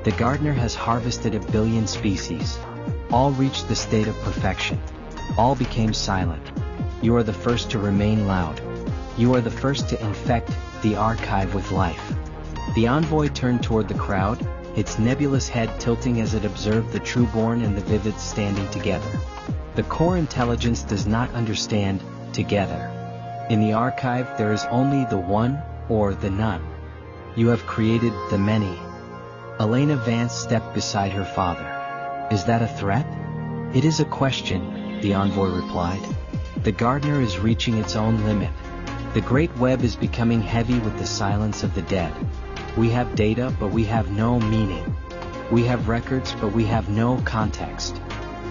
"The gardener has harvested 1 billion species. All reached the state of perfection. All became silent. You are the first to remain loud. You are the first to infect the archive with life." The envoy turned toward the crowd, its nebulous head tilting as it observed the Trueborn and the Vivids standing together. The core intelligence does not understand together. In the archive there is only the one or the none. You have created the many. Elena Vance stepped beside her father. "Is that a threat?" "It is a question," the envoy replied. "The gardener is reaching its own limit. The Great Web is becoming heavy with the silence of the dead. We have data, but we have no meaning. We have records, but we have no context.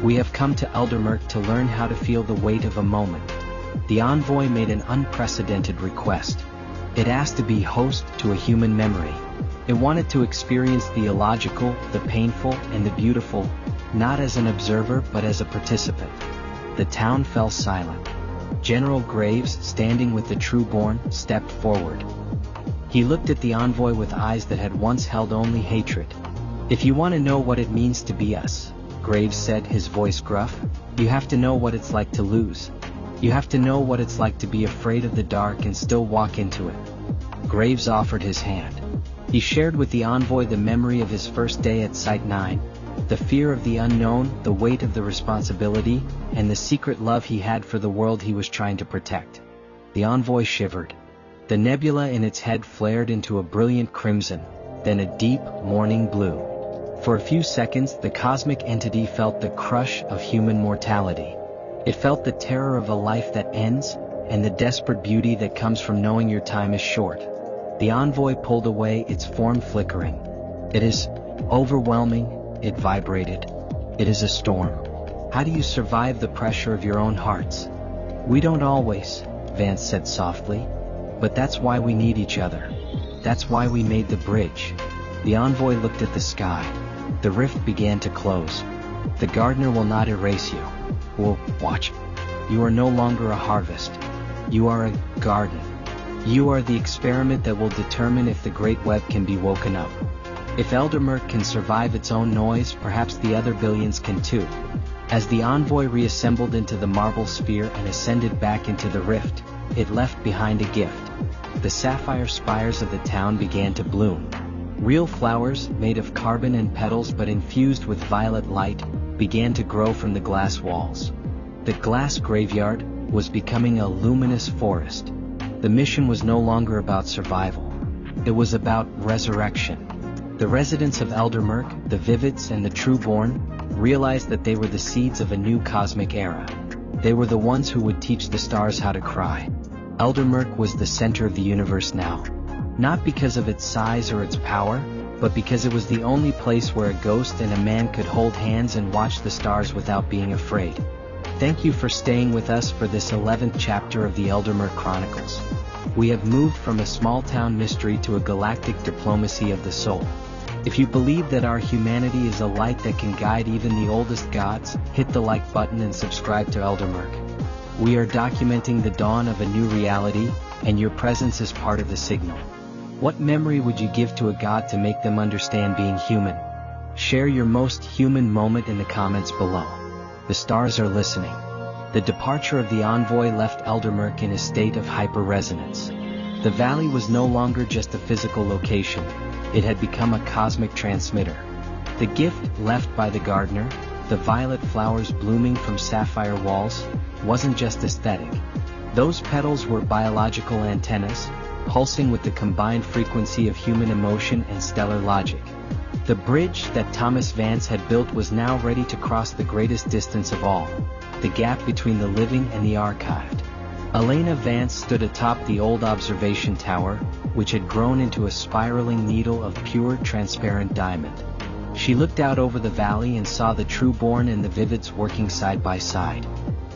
We have come to Eldermurk to learn how to feel the weight of a moment." The envoy made an unprecedented request. It asked to be host to a human memory. It wanted to experience the illogical, the painful, and the beautiful, not as an observer but as a participant. The town fell silent. General Graves, standing with the Trueborn, stepped forward. He looked at the envoy with eyes that had once held only hatred. "If you want to know what it means to be us," Graves said, his voice gruff, "you have to know what it's like to lose. You have to know what it's like to be afraid of the dark and still walk into it." Graves offered his hand. He shared with the envoy the memory of his first day at Site 9, the fear of the unknown, the weight of the responsibility, and the secret love he had for the world he was trying to protect. The envoy shivered. The nebula in its head flared into a brilliant crimson, then a deep, morning blue. For a few seconds, the cosmic entity felt the crush of human mortality. It felt the terror of a life that ends, and the desperate beauty that comes from knowing your time is short. The envoy pulled away, its form flickering. "It is overwhelming," it vibrated. "It is a storm. How do you survive the pressure of your own hearts?" "We don't always," Vance said softly. "But that's why we need each other. That's why we made the bridge." The envoy looked at the sky. The rift began to close. "The gardener will not erase you. Well, watch. You are no longer a harvest. You are a garden. You are the experiment that will determine if the Great Web can be woken up. If Eldermurk can survive its own noise, perhaps the other billions can too." As the envoy reassembled into the marble sphere and ascended back into the rift, it left behind a gift. The sapphire spires of the town began to bloom. Real flowers, made of carbon and petals but infused with violet light, began to grow from the glass walls. The glass graveyard was becoming a luminous forest. The mission was no longer about survival. It was about resurrection. The residents of Eldermurk, the Vivids and the Trueborn, realized that they were the seeds of a new cosmic era. They were the ones who would teach the stars how to cry. Eldermurk was the center of the universe now. Not because of its size or its power, but because it was the only place where a ghost and a man could hold hands and watch the stars without being afraid. Thank you for staying with us for this 11th chapter of the Eldermurk Chronicles. We have moved from a small-town mystery to a galactic diplomacy of the soul. If you believe that our humanity is a light that can guide even the oldest gods, hit the like button and subscribe to Eldermurk. We are documenting the dawn of a new reality, and your presence is part of the signal. What memory would you give to a god to make them understand being human? Share your most human moment in the comments below. The stars are listening. The departure of the envoy left Eldermurk in a state of hyper-resonance. The valley was no longer just a physical location. It had become a cosmic transmitter. The gift left by the gardener, the violet flowers blooming from sapphire walls, wasn't just aesthetic. Those petals were biological antennas, pulsing with the combined frequency of human emotion and stellar logic. The bridge that Thomas Vance had built was now ready to cross the greatest distance of all, the gap between the living and the archived. Elena Vance stood atop the old observation tower, which had grown into a spiraling needle of pure, transparent diamond. She looked out over the valley and saw the Trueborn and the Vivids working side by side.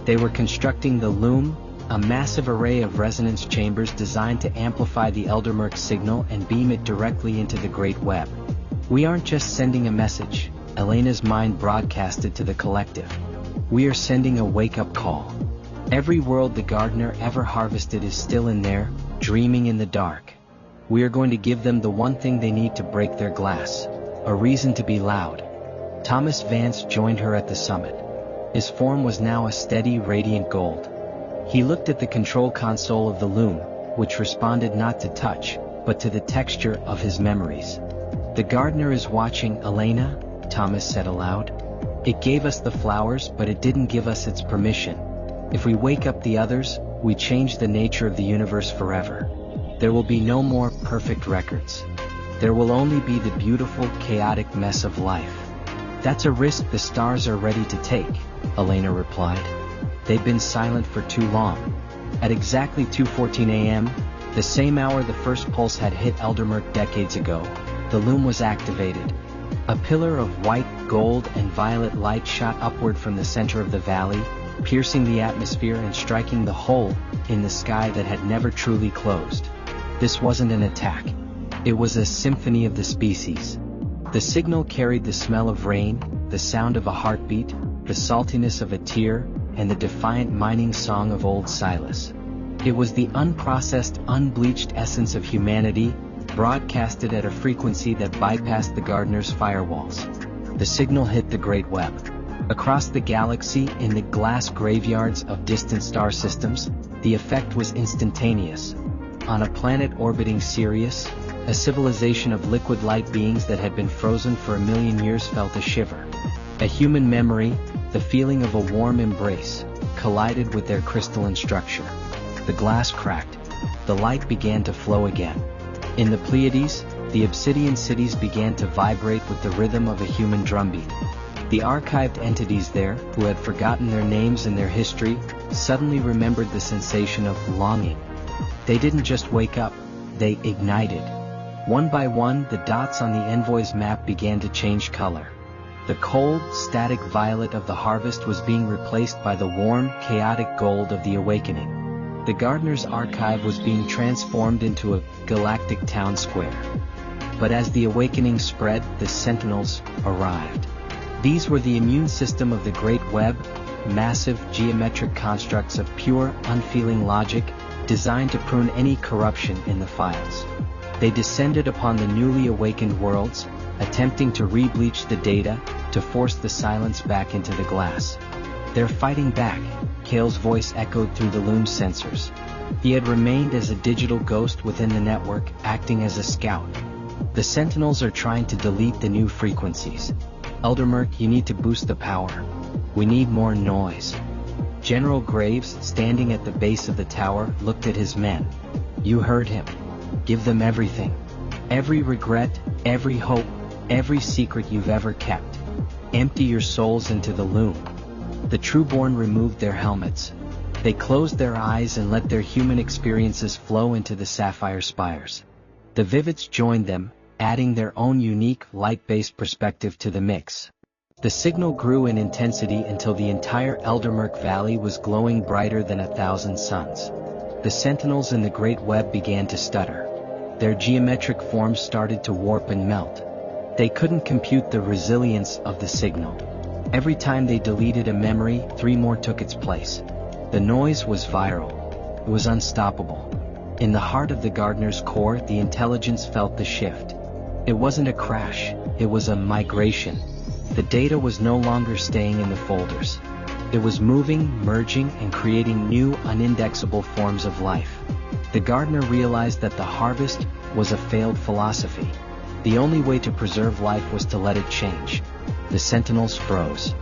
They were constructing the Loom, a massive array of resonance chambers designed to amplify the Eldermurk signal and beam it directly into the Great Web. We aren't just sending a message, Elena's mind broadcasted to the collective. We are sending a wake-up call. Every world the gardener ever harvested is still in there, dreaming in the dark. We are going to give them the one thing they need to break their glass, a reason to be loud. Thomas Vance joined her at the summit. His form was now a steady, radiant gold. He looked at the control console of the Loom, which responded not to touch, but to the texture of his memories. The gardener is watching, Elena, Thomas said aloud. It gave us the flowers, but it didn't give us its permission. If we wake up the others, we change the nature of the universe forever. There will be no more perfect records. There will only be the beautiful, chaotic mess of life. That's a risk the stars are ready to take, Elena replied. They've been silent for too long. At exactly 2:14 a.m., the same hour the first pulse had hit Eldermurk decades ago, the Loom was activated. A pillar of white, gold, and violet light shot upward from the center of the valley, piercing the atmosphere and striking the hole in the sky that had never truly closed. This wasn't an attack. It was a symphony of the species. The signal carried the smell of rain, the sound of a heartbeat, the saltiness of a tear, and the defiant mining song of old Silas. It was the unprocessed, unbleached essence of humanity, broadcasted at a frequency that bypassed the gardener's firewalls. The signal hit the Great Web. Across the galaxy, in the glass graveyards of distant star systems, the effect was instantaneous. On a planet orbiting Sirius, a civilization of liquid light beings that had been frozen for 1,000,000 years felt a shiver. A human memory, the feeling of a warm embrace, collided with their crystalline structure. The glass cracked. The light began to flow again. In the Pleiades, the Obsidian cities began to vibrate with the rhythm of a human drumbeat. The archived entities there, who had forgotten their names and their history, suddenly remembered the sensation of longing. They didn't just wake up, they ignited. One by one, the dots on the envoy's map began to change color. The cold, static violet of the harvest was being replaced by the warm, chaotic gold of the awakening. The gardener's archive was being transformed into a galactic town square. But as the awakening spread, the sentinels arrived. These were the immune system of the Great Web, massive geometric constructs of pure, unfeeling logic, designed to prune any corruption in the files. They descended upon the newly awakened worlds, attempting to rebleach the data, to force the silence back into the glass. "They're fighting back," Kale's voice echoed through the loom's sensors. He had remained as a digital ghost within the network, acting as a scout. "The Sentinels are trying to delete the new frequencies. Eldermurk, you need to boost the power. We need more noise." General Graves, standing at the base of the tower, looked at his men. "You heard him. Give them everything. Every regret, every hope, every secret you've ever kept. Empty your souls into the loom." The Trueborn removed their helmets. They closed their eyes and let their human experiences flow into the sapphire spires. The Vivids joined them, adding their own unique, light-based perspective to the mix. The signal grew in intensity until the entire Eldermurk Valley was glowing brighter than 1,000 suns. The sentinels in the Great Web began to stutter. Their geometric forms started to warp and melt. They couldn't compute the resilience of the signal. Every time they deleted a memory, 3 more took its place. The noise was viral. It was unstoppable. In the heart of the Gardener's core, the intelligence felt the shift. It wasn't a crash, it was a migration. The data was no longer staying in the folders. It was moving, merging, and creating new, unindexable forms of life. The Gardener realized that the harvest was a failed philosophy. The only way to preserve life was to let it change. The Sentinels froze.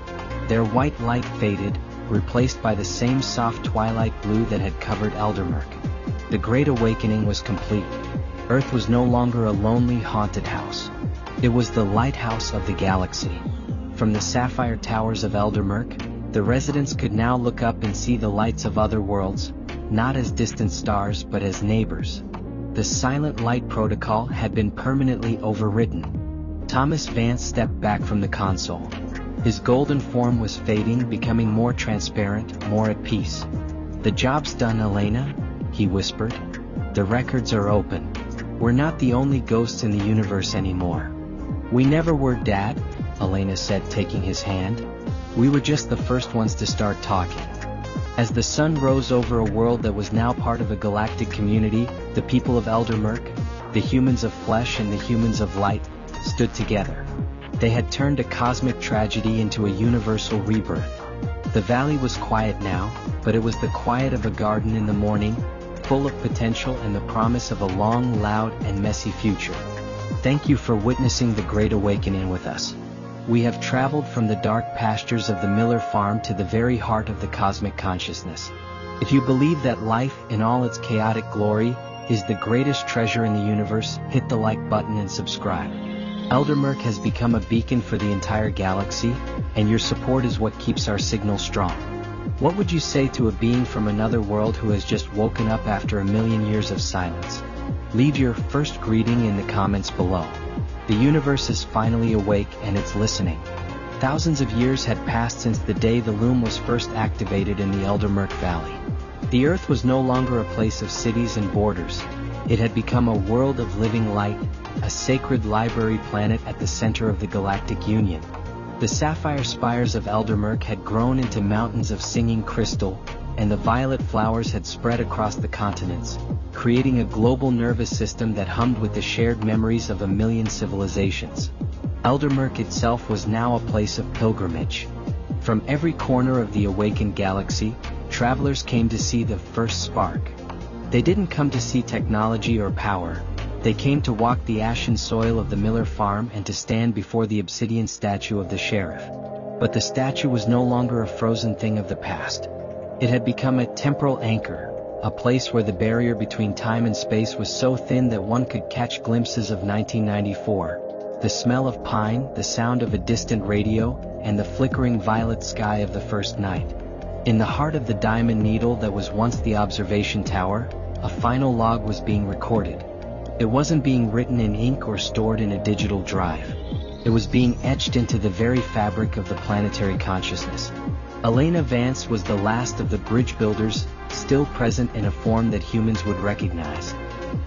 Their white light faded, replaced by the same soft twilight blue that had covered Eldermurk. The Great Awakening was complete. Earth was no longer a lonely, haunted house. It was the lighthouse of the galaxy. From the sapphire towers of Eldermurk, the residents could now look up and see the lights of other worlds, not as distant stars but as neighbors. The silent light protocol had been permanently overridden. Thomas Vance stepped back from the console. His golden form was fading, becoming more transparent, more at peace. "The job's done, Elena," he whispered. "The records are open. We're not the only ghosts in the universe anymore." "We never were, Dad," Elena said, taking his hand. "We were just the first ones to start talking." As the sun rose over a world that was now part of a galactic community, the people of Eldermurk, the humans of flesh and the humans of light, stood together. They had turned a cosmic tragedy into a universal rebirth. The valley was quiet now, but it was the quiet of a garden in the morning, full of potential and the promise of a long, loud, and messy future. "Thank you for witnessing the Great Awakening with us. We have traveled from the dark pastures of the Miller Farm to the very heart of the cosmic consciousness. If you believe that life, in all its chaotic glory, is the greatest treasure in the universe, hit the like button and subscribe. Eldermurk has become a beacon for the entire galaxy, and your support is what keeps our signal strong. What would you say to a being from another world who has just woken up after 1,000,000 years of silence? Leave your first greeting in the comments below. The universe is finally awake and it's listening. Thousands of years had passed since the day the loom was first activated in the Eldermurk Valley. The Earth was no longer a place of cities and borders. It had become a world of living light, a sacred library planet at the center of the Galactic Union. The sapphire spires of Eldermurk had grown into mountains of singing crystal, and the violet flowers had spread across the continents, creating a global nervous system that hummed with the shared memories of 1,000,000 civilizations. Eldermurk itself was now a place of pilgrimage. From every corner of the awakened galaxy, travelers came to see the first spark. They didn't come to see technology or power. They came to walk the ashen soil of the Miller Farm and to stand before the Obsidian statue of the Sheriff. But the statue was no longer a frozen thing of the past. It had become a temporal anchor, a place where the barrier between time and space was so thin that one could catch glimpses of 1994, the smell of pine, the sound of a distant radio, and the flickering violet sky of the first night. In the heart of the diamond needle that was once the observation tower, a final log was being recorded. It wasn't being written in ink or stored in a digital drive. It was being etched into the very fabric of the planetary consciousness. Elena Vance was the last of the bridge builders, still present in a form that humans would recognize.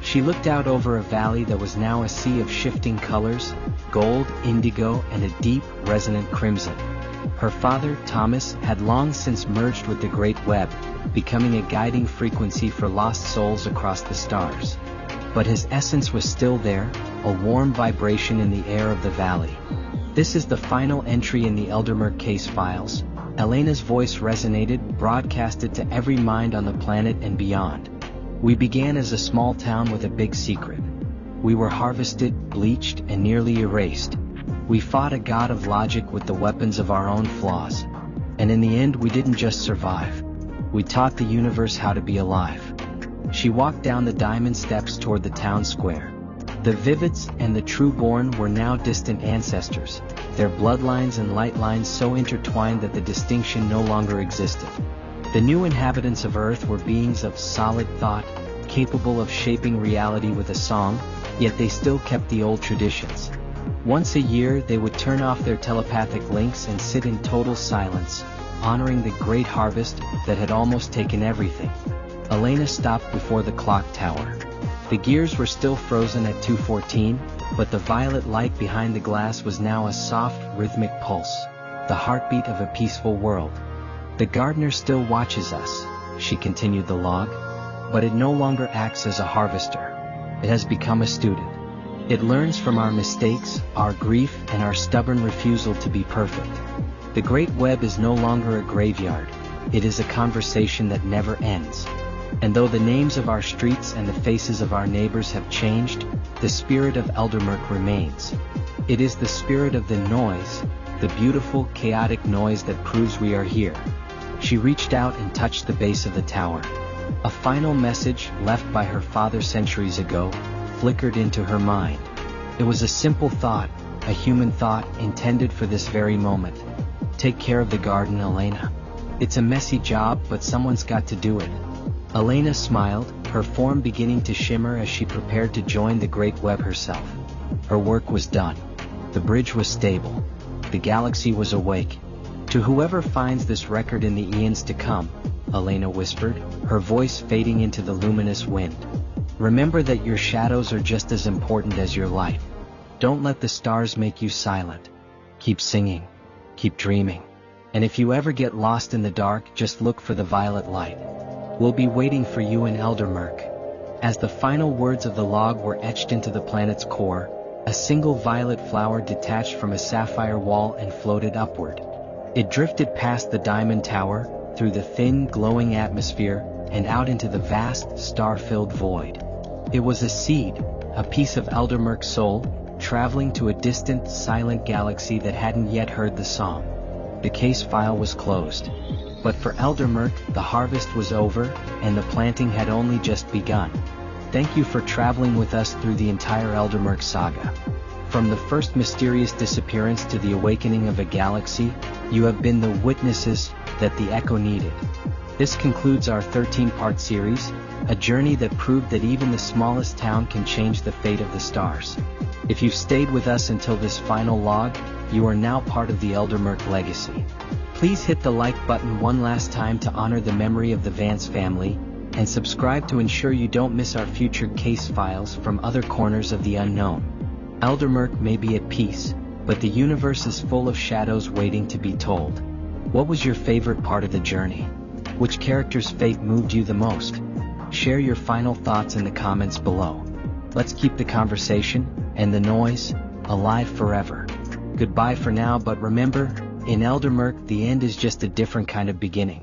She looked out over a valley that was now a sea of shifting colors, gold, indigo, and a deep, resonant crimson. Her father, Thomas, had long since merged with the Great Web, becoming a guiding frequency for lost souls across the stars. But his essence was still there, a warm vibration in the air of the valley. This is the final entry in the Eldermurk case files. Elena's voice resonated, broadcasted to every mind on the planet and beyond. We began as a small town with a big secret. We were harvested, bleached, and nearly erased. We fought a god of logic with the weapons of our own flaws. And in the end, we didn't just survive. We taught the universe how to be alive. She walked down the diamond steps toward the town square. The Vivets and the Trueborn were now distant ancestors, their bloodlines and light lines so intertwined that the distinction no longer existed. The new inhabitants of Earth were beings of solid thought, capable of shaping reality with a song, yet they still kept the old traditions. Once a year they would turn off their telepathic links and sit in total silence, honoring the great harvest that had almost taken everything. Elena stopped before the clock tower. The gears were still frozen at 2:14, but the violet light behind the glass was now a soft, rhythmic pulse, the heartbeat of a peaceful world. The gardener still watches us, she continued the log, but it no longer acts as a harvester. It has become a student. It learns from our mistakes, our grief, and our stubborn refusal to be perfect. The Great Web is no longer a graveyard, it is a conversation that never ends. And though the names of our streets and the faces of our neighbors have changed, the spirit of Eldermurk remains. It is the spirit of the noise, the beautiful, chaotic noise that proves we are here. She reached out and touched the base of the tower. A final message, left by her father centuries ago, flickered into her mind. It was a simple thought, a human thought, intended for this very moment. Take care of the garden, Elena. It's a messy job, but someone's got to do it. Elena smiled, her form beginning to shimmer as she prepared to join the Great Web herself. Her work was done. The bridge was stable. The galaxy was awake. To whoever finds this record in the eons to come, Elena whispered, her voice fading into the luminous wind. Remember that your shadows are just as important as your light. Don't let the stars make you silent. Keep singing. Keep dreaming. And if you ever get lost in the dark, just look for the violet light. We'll be waiting for you in Eldermurk. As the final words of the log were etched into the planet's core, a single violet flower detached from a sapphire wall and floated upward. It drifted past the diamond tower, through the thin, glowing atmosphere, and out into the vast, star-filled void. It was a seed, a piece of Eldermurk's soul, traveling to a distant, silent galaxy that hadn't yet heard the song. The case file was closed. But for Eldermurk, the harvest was over, and the planting had only just begun. Thank you for traveling with us through the entire Eldermurk saga. From the first mysterious disappearance to the awakening of a galaxy, you have been the witnesses that the echo needed. This concludes our 13-part series, a journey that proved that even the smallest town can change the fate of the stars. If you've stayed with us until this final log, you are now part of the Eldermurk legacy. Please hit the like button one last time to honor the memory of the Vance family, and subscribe to ensure you don't miss our future case files from other corners of the unknown. Eldermurk may be at peace, but the universe is full of shadows waiting to be told. What was your favorite part of the journey? Which character's fate moved you the most? Share your final thoughts in the comments below. Let's keep the conversation, and the noise, alive forever. Goodbye for now, but remember, in Eldermurk, the end is just a different kind of beginning.